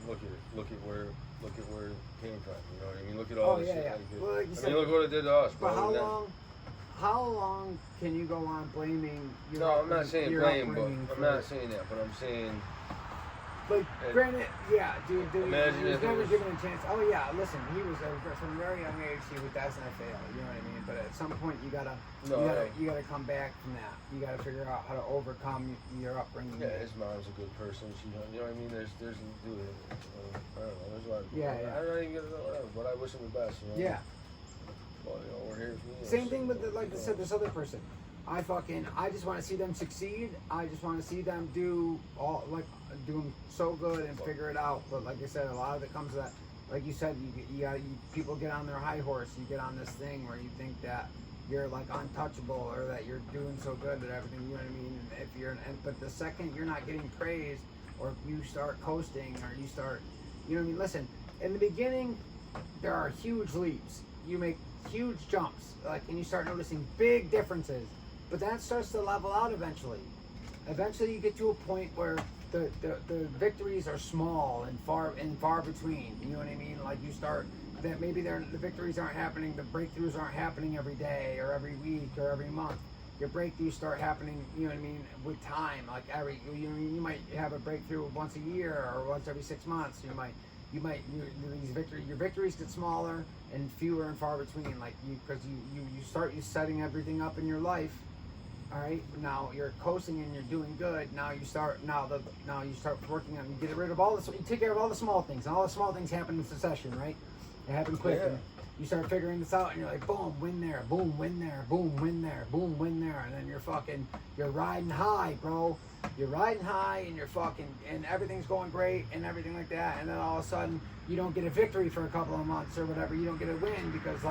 look at it. Look at where it came from. You know what I mean? Look at all this shit. Yeah. Like Well, like you said, look what it did to us, bro. But how long can you go on blaming your No, I'm not saying blame, but upbringing I'm not saying that. But I'm saying, like, granted, yeah, dude, imagine he was if it never was- given a chance. Oh yeah, listen, he was from a very young age. He was destined to fail. You know what I mean? But at some point, you gotta come back from that. You gotta figure out how to overcome your upbringing. yeah, his mom's a good person. She, you know what I mean? There's dude, I don't know. There's a lot. Yeah. I'm not even gonna know whatever, but I wish him the best. You know? Yeah. Well, you know, we're here for you. Same thing with like I said, this other person. I just want to see them succeed. I just want to see them doing so good and figure it out. But like I said, a lot of it comes to that. Like you said, people get on their high horse. You get on this thing where you think that you're like untouchable or that you're doing so good at everything. You know what I mean? And if but the second you're not getting praised, or if you start coasting, or you start, you know what I mean? Listen, in the beginning, there are huge leaps. You make huge jumps, and you start noticing big differences. But that starts to level out eventually. Eventually, you get to a point where the victories are small and far between. You know what I mean? Like you start that maybe the victories aren't happening, the breakthroughs aren't happening every day or every week or every month. Your breakthroughs start happening. You know what I mean? With time, like you might have a breakthrough once a year or once every 6 months. Your victories get smaller and fewer and far between. Like because you start setting everything up in your life. All right, now you're coasting and you're doing good. Now you start working on. You get rid of you take care of all the small things, and all the small things happen in succession, right? They happen quick. Yeah. And you start figuring this out, and you're like, boom, win there, boom, win there, boom, win there, boom, win there, and then you're riding high, bro. You're riding high, and everything's going great, and everything like that, and then all of a sudden you don't get a victory for a couple of months or whatever. You don't get a win because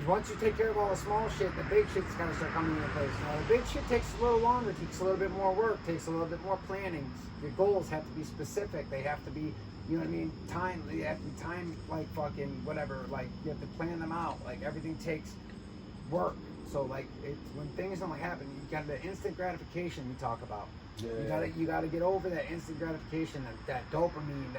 once you take care of all the small shit, the big shit's got to start coming into place. Now, the big shit takes a little longer, takes a little bit more work, takes a little bit more planning. Your goals have to be specific. They have to be, you know what I mean, time. They have to be timed like fucking whatever. Like, you have to plan them out. Like, everything takes work. So, like, when things don't happen, you got the instant gratification we talk about. Yeah. You gotta get over that instant gratification, that dopamine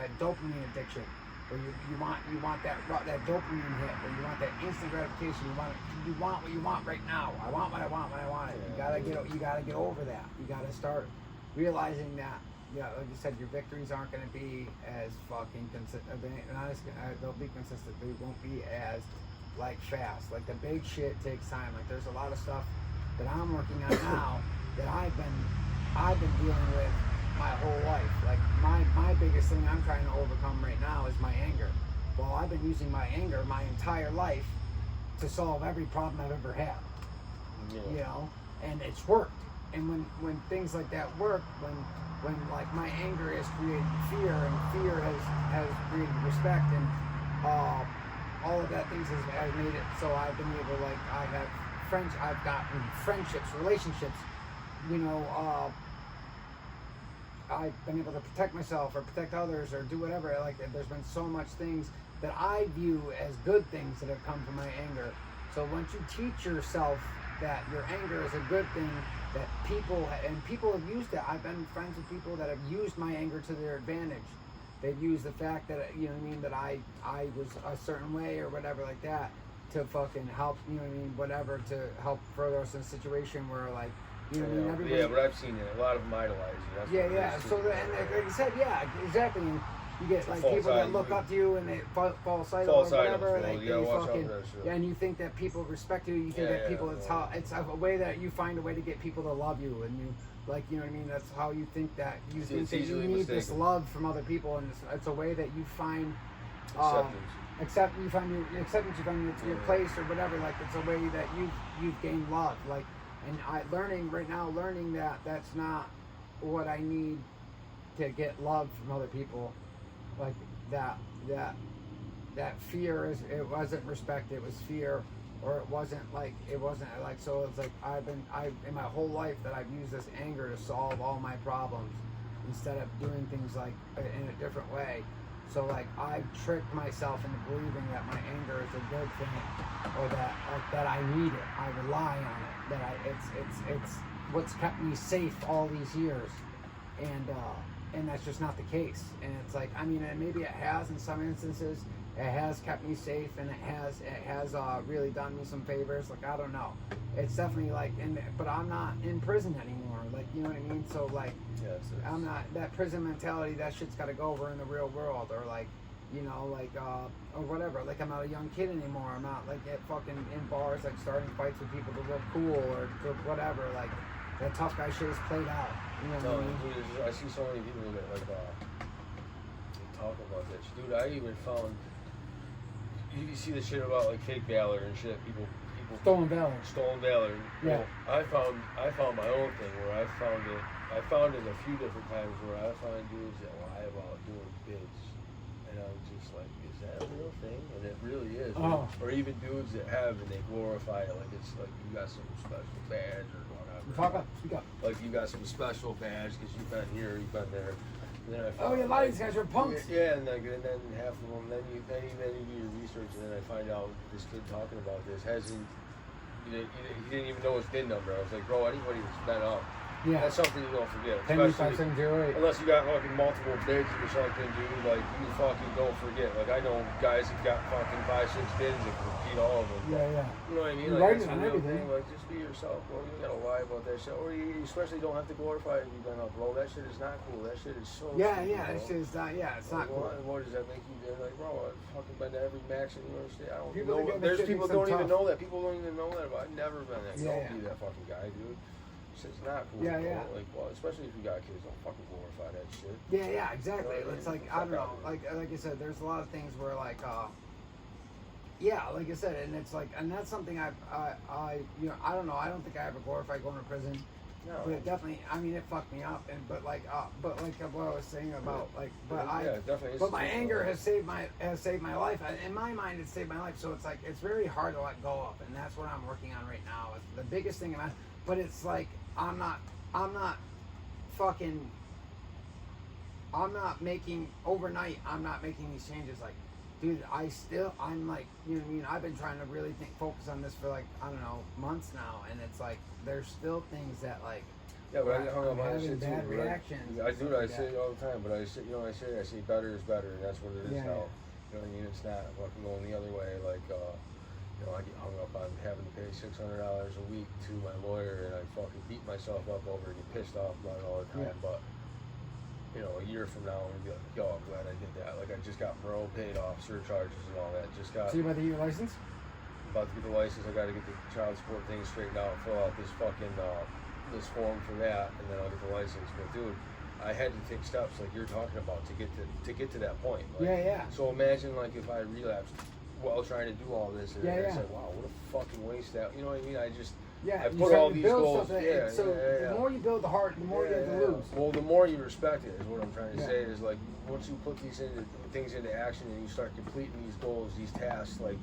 addiction. Where you want that dopamine hit, where you want that instant gratification. You want what you want right now. I want what I want when I want it. You gotta get over that. You gotta start realizing that, like you said, your victories aren't gonna be as fucking consistent. They'll be consistent. They won't be as fast. Like the big shit takes time. Like there's a lot of stuff that I'm working on now that I've been dealing with my whole life. Like my biggest thing I'm trying to overcome right now is my anger. Well, I've been using my anger my entire life to solve every problem I've ever had. Yeah. You know, and it's worked. And when things like that work, when like my anger has created fear, and fear has created respect, and all of that things has made it so I've been able to, I've gotten friendships, relationships, I've been able to protect myself or protect others or do whatever. Like there's been so much things that I view as good things that have come from my anger. So once you teach yourself that your anger is a good thing, that people have used it. I've been friends with people that have used my anger to their advantage. They've used the fact that, that I was a certain way or whatever like that to fucking help, whatever, to help further us in a situation where Yeah, but I've seen it. A lot of them idolize you. Yeah. So, and like you said, yeah, exactly. You get like False people that eye, look up to you and they fall side False or items, whatever. bro. Like You gotta they watch out fucking, for that shit. yeah, and you think that people respect you. You think Yeah, that people yeah, it's a way that you find a way to get people to love you, and you like, you know what I mean. That's how you think that you It's think that you easily need this mistaken. love from other people, and it's a way that you find Acceptance. you find your acceptance, you find your place or whatever. Like it's a way that you've gained love. Like, and learning that that's not what I need to get love from other people. Like that fear it wasn't respect, it was fear, or it wasn't like so it's like I've in my whole life that I've used this anger to solve all my problems instead of doing things like in a different way. So like I've tricked myself into believing that my anger is a good thing, or that I need it, I rely on it, that it's what's kept me safe all these years, and that's just not the case. And it's like, I mean, and maybe it has in some instances, it has kept me safe, and it has really done me some favors. Like, I don't know, it's definitely like, but I'm not in prison anymore. Like, you know what I mean? So like, I'm not that prison mentality. That shit's got to go over in the real world, or like, you know, like or whatever. Like, I'm not a young kid anymore. I'm not like at fucking in bars, like starting fights with people to look cool or to whatever. Like, that tough guy shit is played out. You know what I mean? I see so many people that like talk about this, dude. I even found you see the shit about like fake valor and shit. People Stolen valor. Stolen valor. Yeah. Well, I found my own thing where I found it a few different times where I find dudes that lie about doing bids, and I'm just like, is that a real thing? And it really is. Oh. Or even dudes that have and they glorify it like it's like you got some special badge or whatever. Talk up, speak up. Like you got some special badge because you've been here, you've been there. And then I Oh, found, a lot of these guys are punks. Yeah, and then half of them, then you do your research, and then I find out this kid talking about this he didn't even know his VIN number. I was like, bro, anybody that's been up, Yeah. that's something you don't forget. 10-5-7-0-8. Unless you got fucking multiple bids or something, dude, like you fucking don't forget. Like I know guys that got fucking 5-6 bids and can repeat all of them. Yeah. You know what I mean? You're Like right it's a on real everything. thing. Like just be yourself, bro. You gotta lie about that shit. Or you especially don't have to glorify it if you've been up, bro. That shit is not cool. That shit is so Yeah, stupid, that bro. shit is not. Yeah, it's not cool. What does that make you do? Like, bro, I've fucking been to every max in New York State. I don't People know. that get There's that shit people makes don't them even tough. know that. People don't even know that. But I've never been that. Yeah, Don't be that fucking guy, dude. Shit's not cool. Yeah, bro. yeah. Like, well, especially if you got kids, don't fucking glorify that shit. Yeah, exactly. You know what I It's mean? like, I don't know. Fuck out Like I said, there's a lot of things where like, yeah, like I said, and it's like, and that's something I you know, I don't know. I don't think I ever glorified going to prison. No. But it definitely, I mean, it fucked me up, and but like what I was saying about like, but Yeah, it definitely is but my a- anger has saved my life. In my mind, it's saved my life. So it's like it's very hard to let go of, and that's what I'm working on right now. It's the biggest thing in my, but it's like I'm not making overnight. I'm not making these changes. Like, dude, I'm like, you know what I mean? I've been trying to really focus on this for like, I don't know, months now, and it's like there's still things that like. Yeah, but I get hung up I'm on that having shit too. bad but reactions I and do. stuff I like say that. it all the time, but I say better is better, and that's what it is Yeah, now. yeah. You know what I mean? It's not fucking going the other way. Like, I get hung up on having to pay $600 a week to my lawyer, and I fucking beat myself up over it and get pissed off about it all the time. Yeah. But a year from now, I'm gonna be like, yo, I'm glad I did that. Like, I just got parole paid off, surcharges and all that. Just got. So you about to get your license? About to get the license. I got to get the child support thing straightened out, fill out this fucking this form for that, and then I'll get the license. But dude, I had to take steps like you're talking about to get to that point. Like, Yeah. So imagine like if I relapsed while trying to do all this, and I said, wow, what a fucking waste that. You know what I mean? I just I you put start all to these build goals. something, Yeah, so yeah. the more you build the heart, the more you have to lose. Well, the more you respect it is what I'm trying to Yeah. say. Is like once you put things into action and you start completing these goals, these tasks, like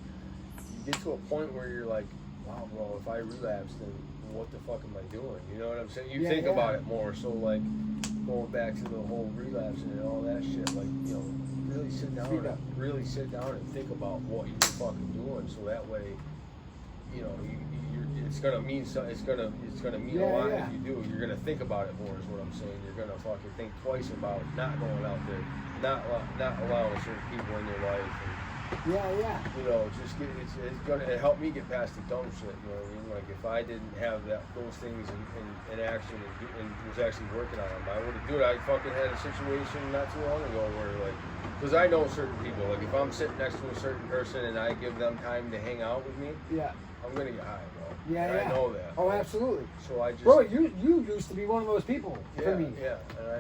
you get to a point where you're like, wow, bro, if I relapse, then what the fuck am I doing? You know what I'm saying? You think about it more. So like going back to the whole relapse and all that shit, like really sit down and think about what you're fucking doing, so that way, it's gonna mean so. It's gonna mean a lot if you do. You're gonna think about it more, is what I'm saying. You're gonna fucking think twice about not going out there, not allowing certain people in your life, and Yeah. You know, it's gonna help me get past the dumb shit. You know what I mean? Like if I didn't have those things in action and was actually working on them, I would have. Dude, I fucking had a situation not too long ago where like, because I know certain people. Like if I'm sitting next to a certain person and I give them time to hang out with me, Yeah. I'm gonna get high, bro. Yeah, And yeah. I know that. Oh, absolutely. So I just. Bro, you used to be one of those people for me. Yeah.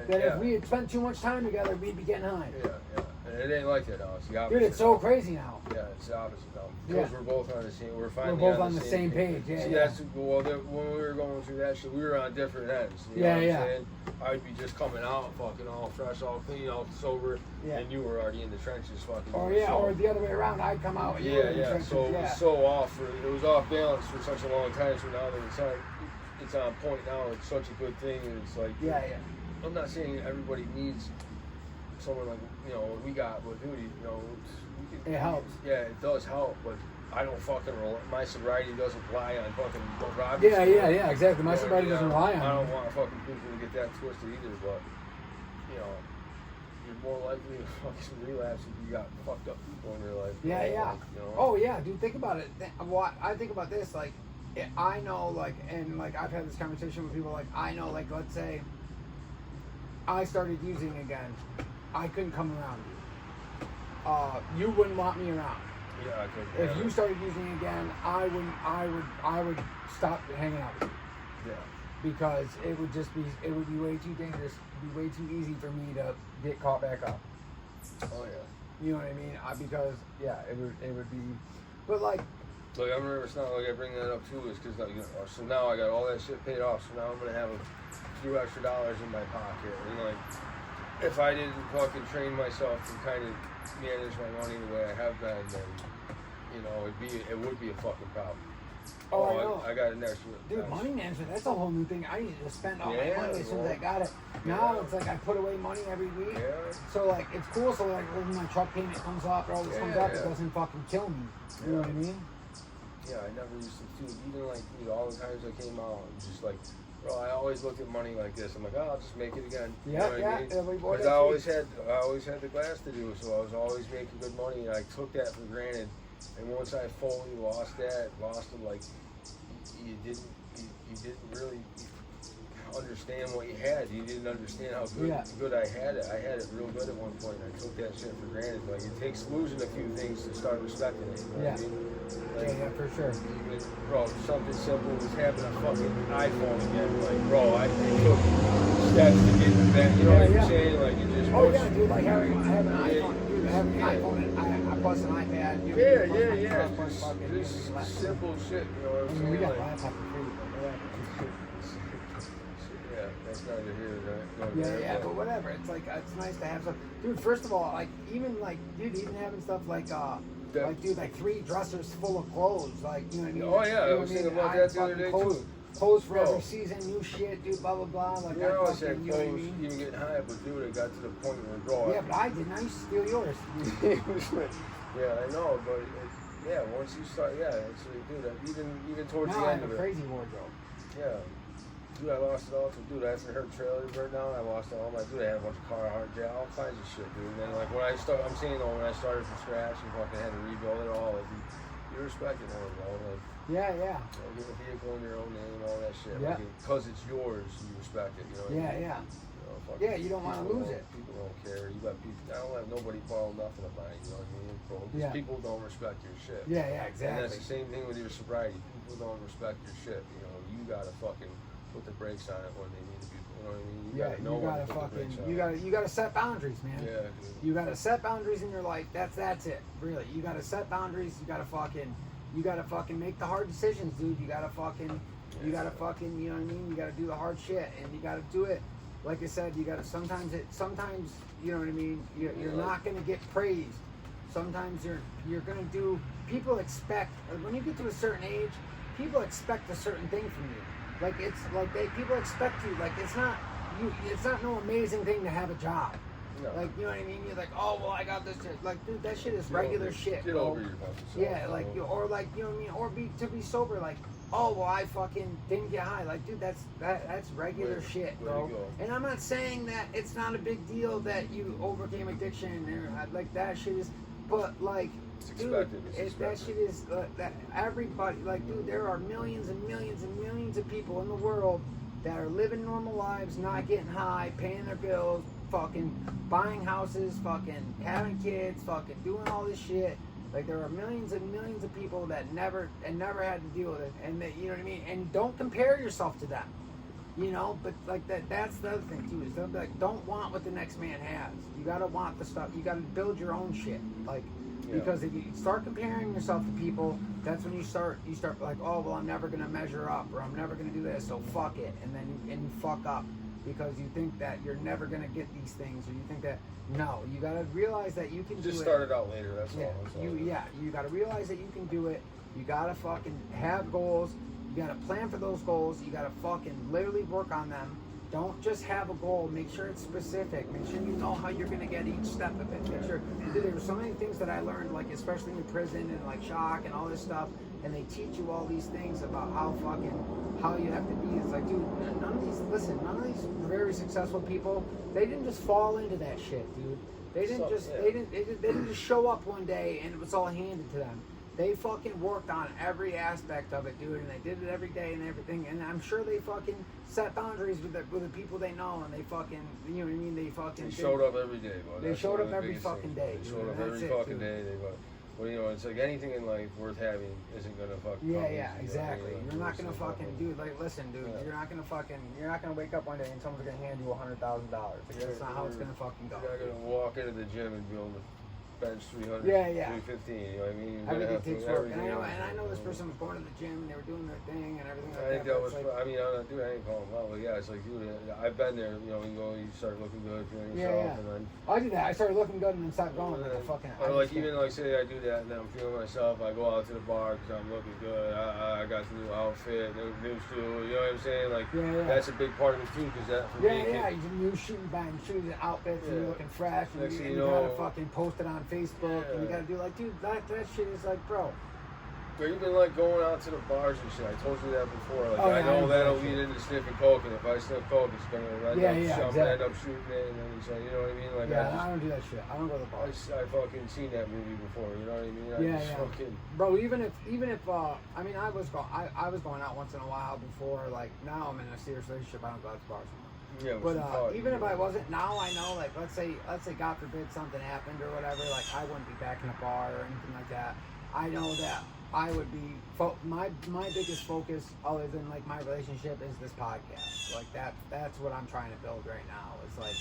That if we had spent too much time together, we'd be getting high. Yeah. And it ain't like that now. It's the opposite. Dude, it's so now. crazy now. Yeah, it's the opposite now. Yeah. Because we're both on the same. We're finally both on the same page. Yeah, See, yeah. that's when we were going through that shit. We were on different ends. You know Yeah, what I'm yeah. saying? I'd be just coming out, fucking all fresh, all clean, all sober, Yeah. and you were already in the trenches, fucking. Or doing so. or the other way around. I'd come out. And you were in the trenches. So it yeah. was so off. It was off balance for such a long time. So now that it's on point now. It's such a good thing. And it's like. Yeah. I'm not saying everybody needs someone like what we got, but dude, It helps. Yeah, it does help, but I don't fucking my sobriety doesn't rely on fucking Rob. Yeah, exactly. My sobriety doesn't rely on I don't it. want fucking people to get that twisted either, but you're more likely to fucking relapse if you got fucked up people in your life. Yeah. Like, Oh yeah, dude. Think about it. What I think about this, like, I know, like, and like I've had this conversation with people. Like, I know, like, let's say I started using again, I couldn't come around you. You wouldn't want me around. Yeah, I could. If you started using again, I would stop hanging out with you. Yeah. Because it would be way too dangerous, it'd be way too easy for me to get caught back up. Oh yeah. You know what I mean? Because it would be, but like. Look, I remember it's not like I bring that up too, is because so now I got all that shit paid off, so now I'm gonna have a few extra dollars in my pocket, and like, if I didn't fucking train myself to kind of manage my money the way I have been, then it would be a fucking problem. Oh, I know. I got an extra. Dude, money management, that's a whole new thing. I needed to spend all my Yeah, money as soon as well, I got it. Now it's like I put away money every week. Yeah. So like it's cool. So like when my truck payment comes up or all this comes up, it Yeah. doesn't fucking kill me. You know what I mean? Yeah, I never used to do even like all the times I came out, I'm just like, bro, I always looked at money like this. I'm like, oh, I'll just make it again. You know what I mean? Because I always had the glass to do, so I was always making good money, and I took that for granted. And once I fully lost it, like you didn't really understand what you had. You didn't understand how good I had it. I had it real good at one point. I took that shit for granted. Like it takes losing a few things to start respecting it. You know what I mean? Like, yeah, for sure. Even, bro, something simple was having a fucking iPhone again. Like, bro, I took steps to get to that. You know what I'm saying? Like, it just. Oh yeah, dude. Like having an iPhone, dude. Having an iPhone and I plus an iPad. You know, Just simple shit. You know what I'm I mean, saying? we got Like, laptop for free, but whatever. yeah, that's neither here nor there. Yeah, but whatever. It's like it's nice to have stuff, dude. First of all, like even having stuff like like 3 dressers full of clothes, like you know what I mean. Oh yeah, I was thinking about that the other day too. Clothes for every season, new shit, dude. Blah blah blah. Like I always had you know what I clothes, mean? even getting high, but dude, it got to the point where, bro. Yeah, but I didn't. I used to steal yours. Yeah, I know, but once you start, actually, dude, even towards now the I end have of a it. crazy wardrobe. Yeah. Dude, I lost it all too. Dude, after her trailer burned down, I lost all my. Dude, I had a bunch of Carhartt, all kinds of shit, dude. And then, like, when I started, I'm saying, though, when I started from scratch and fucking had to rebuild it all, like, you respect it more, bro. Like, Yeah. get a vehicle in your own name, all that shit. Yeah. Because it's yours, you respect it, you know what I mean? Yeah. Yeah, you don't wanna lose it. People don't care. You got people. I don't let nobody borrow nothing of mine. You know what I mean, bro? Yeah. People don't respect your shit. Yeah, And exactly. that's the same thing with your sobriety. People don't respect your shit. You know, you gotta fucking put the brakes on it when they need to be. You know what I mean? You gotta know when to put the brakes on it. you gotta set boundaries, man. Yeah, dude. You gotta set boundaries in your life. That's it. Really. You gotta set boundaries. You gotta fucking make the hard decisions, dude. You gotta fucking, you know what I mean? You gotta do the hard shit, and you gotta do it. Like I said, you gotta, sometimes, you know what I mean? You're not gonna get praised. Sometimes you're gonna do, people expect, when you get to a certain age, people expect a certain thing from you. Like, it's like people expect you, like, it's not no amazing thing to have a job. No. Like, you know what I mean? You're like, oh, well, I got this shit. Like, dude, that shit is regular shit. Get bro. over your fucking self. Yeah, like, or like, you know what I mean? Or to be sober, like, oh, well, I fucking didn't get high. Like, dude, that's regular shit, bro. And I'm not saying that it's not a big deal that you overcame addiction or like that shit is, but like, It's Dude, expected. It's that expected. shit is that everybody like, dude. There are millions and millions and millions of people in the world that are living normal lives, not getting high, paying their bills, fucking buying houses, fucking having kids, fucking doing all this shit. Like there are millions and millions of people that never had to deal with it, and that, you know what I mean. And don't compare yourself to them, you know. But like that's the other thing too, is don't want what the next man has. You gotta want the stuff. You gotta build your own shit, like. Yeah. Because if you start comparing yourself to people, that's when you start like, oh well, I'm never gonna measure up, or I'm never gonna do this, so fuck it, and then you fuck up because you think that you're never gonna get these things, or you think that no, you gotta realize that you can do it. Just started out later. That's Yeah, all. That's all. you gotta realize that you can do it. You gotta fucking have goals. You gotta plan for those goals. You gotta fucking literally work on them. Don't just have a goal. Make sure it's specific. Make sure you know how you're gonna get each step of it. Make sure. Dude, there were so many things that I learned, like especially in prison and like shock and all this stuff. And they teach you all these things about how you have to be. It's like, dude, none of these very successful people, they didn't just fall into that shit, dude. They didn't they didn't just show up one day and it was all handed to them. They fucking worked on every aspect of it, dude, and they did it every day and everything. And I'm sure they fucking set boundaries with the people they know, and they fucking, you know what I mean? They fucking showed up every day, bro. They That's showed one of up the every biggest fucking things. day, They dude, showed up and every that's it, fucking dude. day. Well, you know, it's like anything in life worth having isn't gonna fucking. Yeah, come easy, exactly. you know, You're not gonna it's fucking, dude. Like, listen, dude. Yeah. You're not gonna wake up one day and someone's gonna hand you $100,000. Like, that's not how it's gonna fucking go. You're not gonna walk into the gym and be able to bench 300, Yeah. 315. You know what I mean? You're gonna Everything have to takes work, and everything. I know this person was going to the gym and they were doing their thing and everything like I think that. that but was. it's like, I mean, I'm not doing anything calling them out, but yeah, it's like, dude, I've been there. You know, you start looking good, feeling yourself, and then. I did that. I started looking good and then stopped going. Like a fucking. Or like even like say I do that and then I'm feeling myself. I go out to the bar because I'm looking good. I got the new outfit, new shoe. You know what I'm saying? Like that's a big part of it too. Because that for me. You new shooting, buying shoes and outfits, and you're looking fresh, and Next thing you you gotta know- fucking post it on Facebook, and you gotta do like, dude, that shit is like, bro. Or even like going out to the bars and shit. I told you that before. Like Oh, yeah, I know I that'll know. lead into sniffing coke, and if I sniff coke, it's gonna end exactly. up shooting it, and then it's like, you know what I mean? Like Yeah, I don't do that shit. I don't go to the I, bars. I fucking seen that movie before. You know what I mean? I just fucking. Bro, even if I mean, I was going out once in a while before. Like now I'm in a serious relationship. I don't go out to bars anymore. Yeah, But even if I wasn't, now I know, like, let's say God forbid something happened or whatever, like I wouldn't be back in a bar or anything like that. I know that I would be my biggest focus, other than like my relationship, is this podcast. Like that's what I'm trying to build right now. It's like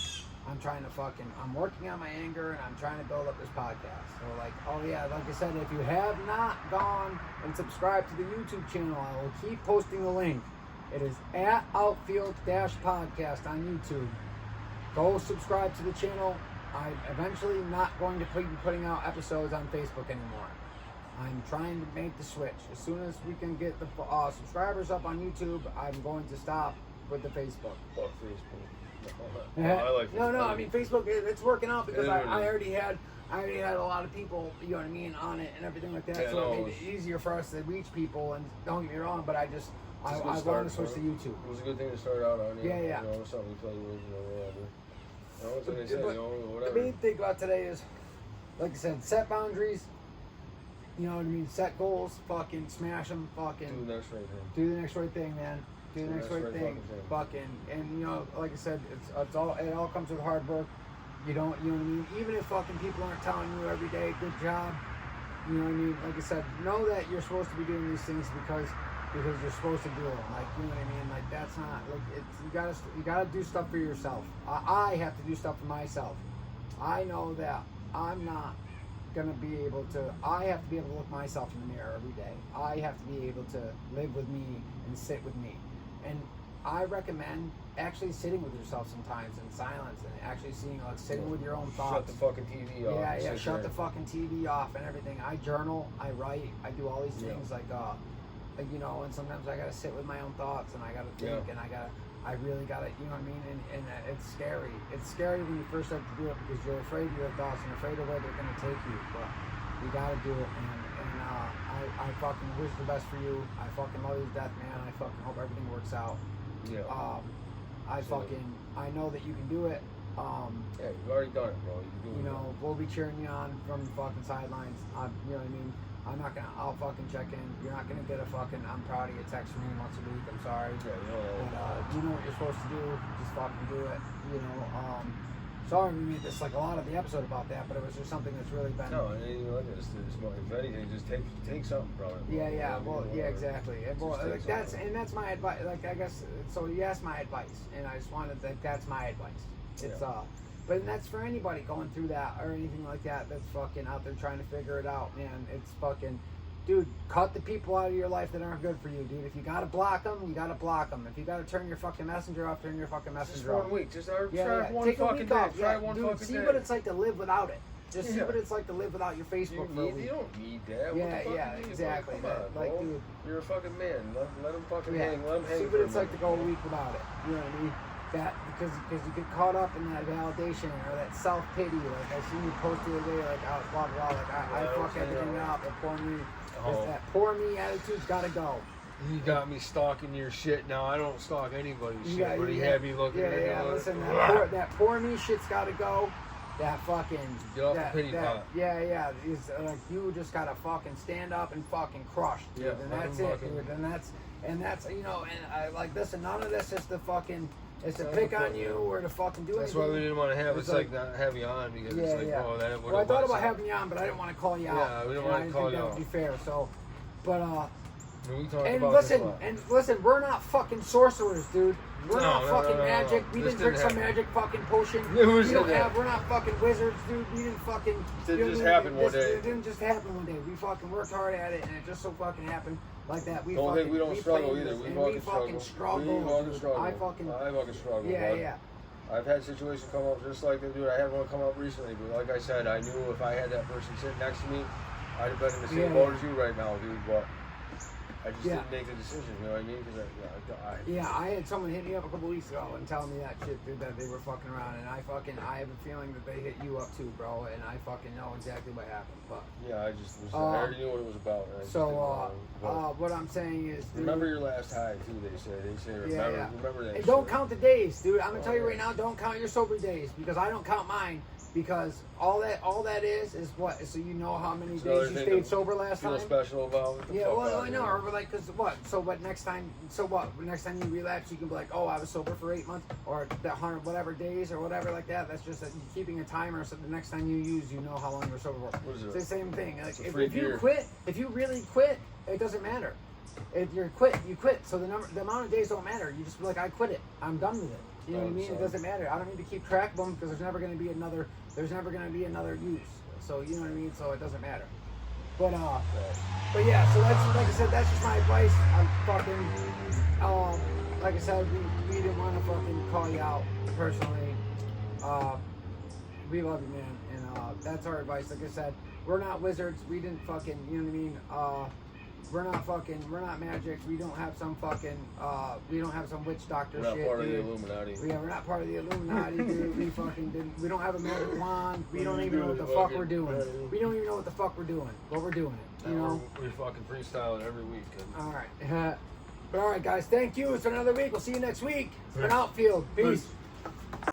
I'm working on my anger and I'm trying to build up this podcast. So like, oh yeah, like I said, if you have not gone and subscribed to the YouTube channel, I will keep posting the link. It is at Outfield-Podcast on YouTube. Go subscribe to the channel. I'm eventually not going to be putting out episodes on Facebook anymore. I'm trying to make the switch. As soon as we can get the subscribers up on YouTube, I'm going to stop with the Facebook. Fuck Facebook. No, I like No, Facebook. I mean Facebook. It's working out because It I is. already had a lot of people, you know what I mean, on it and everything like that. Yeah, so no, it made it easier for us to reach people. And don't get me wrong, but I It's a good want start, to switch to bro. YouTube. It was a good thing to start out on. Yeah. You know, something to play with, you know, whatever. You know, it's like I said, But you know, the whatever. main thing about today is, like I said, set boundaries. You know what I mean? Set goals. Fucking smash them. Fucking Do the next right thing. do the next right thing, man. Do the next right thing. Fucking, and you know, like I said, it all comes with hard work. You know what I mean? Even if fucking people aren't telling you every day, good job. You know what I mean? Like I said, know that you're supposed to be doing these things because you're supposed to do them. Like, you know what I mean? Like, that's not like it's you gotta do stuff for yourself. I have to do stuff for myself. I know that I'm not gonna be able to. I have to be able to look myself in the mirror every day. I have to be able to live with me and sit with me. And I recommend actually sitting with yourself sometimes in silence and actually sitting with your own thoughts. Shut the fucking TV off. Yeah, Sit shut there. the fucking TV off and everything. I journal, I write, I do all these things like you know, and sometimes I gotta sit with my own thoughts and I gotta think and I really gotta, you know what I mean? And it's scary. It's scary when you first start to do it because you're afraid of your thoughts and afraid of where they're gonna take you. But you gotta do it, man. And I fucking wish the best for you. I fucking love you to death, man. I fucking hope everything works out. Yeah. I know that you can do it. Yeah, you've already done it, bro. You You know, we'll be cheering you on from the fucking sidelines. You know what I mean? I'll fucking check in. You're not gonna get a fucking I'm proud of you text from me once a week. I'm sorry. Yeah, you know. But, you know what you're supposed to do. Just fucking do it. You know, sorry we made this like a lot of the episode about that, but it was just something that's really been. No, and you know, if anything, just take something from it. Yeah, yeah, well, yeah, Whatever. exactly. And, well, Just like, take that's my advice. Like, I guess so. You asked my advice, and I just wanted that's my advice. It's but that's for anybody going through that or anything like that. That's fucking out there trying to figure it out, man. It's fucking, dude. Cut the people out of your life that aren't good for you, dude. If you gotta block them, you gotta block them. If you gotta turn your fucking messenger off, turn your fucking messenger Just off. 1 week. Just try one Take a fucking week day. off. Try Yeah, one dude, fucking see day. what it's like to live without it. Just see Yeah. what it's like to live without your Facebook for a week. You don't need that. Yeah, What the fuck yeah, you need? exactly. Come on, Like, bro. dude. You're a fucking man. Let him fucking Yeah, hang. Let him hang. see for what a it's like to minute. go a week without it. You know what I mean? That because you get caught up in that validation or that self pity. Like I seen you post the other day, like blah blah blah. Like I fuck everything up. And poor me. Oh. That poor me attitude's gotta go. You got me stalking your shit now. I don't stalk anybody's You shit. got- But he yeah, had me looking Yeah, at it. yeah. going, Listen, "Ugh." that poor me shit's gotta go. That fucking Get off the pity pot. Yeah, yeah. Is like you just gotta fucking stand up and fucking crush, dude. Yeah, and that's fucking it, fucking- dude. And that's you know. And I like listen. None of this is to fucking is to That's pick the on point, you man. or to fucking do That's anything. why we didn't want to have It's it's like like- not have you on because Yeah, it's like, yeah. oh, that would Well, I thought about having you on, but I didn't want to call you out. Yeah, we didn't And wanna I didn't call think you that out. would be fair. So, but We talked and about listen, this a lot. and listen, we're not fucking sorcerers, dude. We're No, not no, fucking no, no, no. magic. We This didn't drink didn't some happen. magic fucking potion. It was We don't in have. there. We're not fucking wizards, dude. We didn't fucking. Didn't you know just what I mean? happen one day. It didn't just happen one day. We fucking worked hard at it, and it just so fucking happened like that. We Don't fucking, think we don't struggle planned either. this, We and fucking we struggle. fucking struggled. We fucking dude. struggle. I fucking. struggle. Yeah, bud. yeah. I've had situations come up just like that, dude. I had one come up recently, but like I said, I knew if I had that person sitting next to me, I'd have been in the same Yeah, boat yeah. as you right now, dude. But I just Yeah. didn't make the decision. You know what I mean? Because Yeah, I had someone hit me up a couple weeks ago and tell me that shit, dude, that they were fucking around, and I have a feeling that they hit you up too, bro, and I fucking know exactly what happened, but. I just was. I already knew what it was about. And I just didn't So, know. what I'm saying is, dude, Remember your last high too. They say remember, yeah. remember that. And don't shit. count the days, dude. I'm gonna tell you Oh, right now, don't count your sober days because I don't count mine because all that is what. So you know how many It's another days you thing stayed to sober last Feel time. special about it. Yeah, well, I know. Or like, cause what? So what? Next time? So what? Next time you relapse, you can be like, oh, I was sober for 8 months, or that 100 whatever days, or whatever like that. That's just that you're keeping a timer, so the next time you use, you know how long you're sober for. What is It's it? the same thing. Like, It's a if free you beer. quit, if you really quit, it doesn't matter. If you're quit, you quit. So the amount of days don't matter. You just be like, I quit it. I'm done with it. You know what I mean? It doesn't matter. I don't need to keep track of them because there's never going to be another use. So you know what I mean? So it doesn't matter. But yeah, so that's like I said, that's just my advice. I'm fucking like I said, we didn't want to fucking call you out personally. We love you, man, and that's our advice. Like I said, we're not wizards. We didn't fucking, you know what I mean? We're not magics. We don't have some fucking, we don't have some witch doctor We're not shit, part of the dude. Illuminati. Yeah, we're not part of the Illuminati, dude. We fucking didn't. We don't have a magic wand. We don't We even know what do the the fuck fucking- we're doing. We don't even know what the fuck we're doing, but we're doing it. You know. We fucking freestyle it every week. All right. But all right, guys. Thank you. It's been another week. We'll see you next week. It's been Outfield. Peace.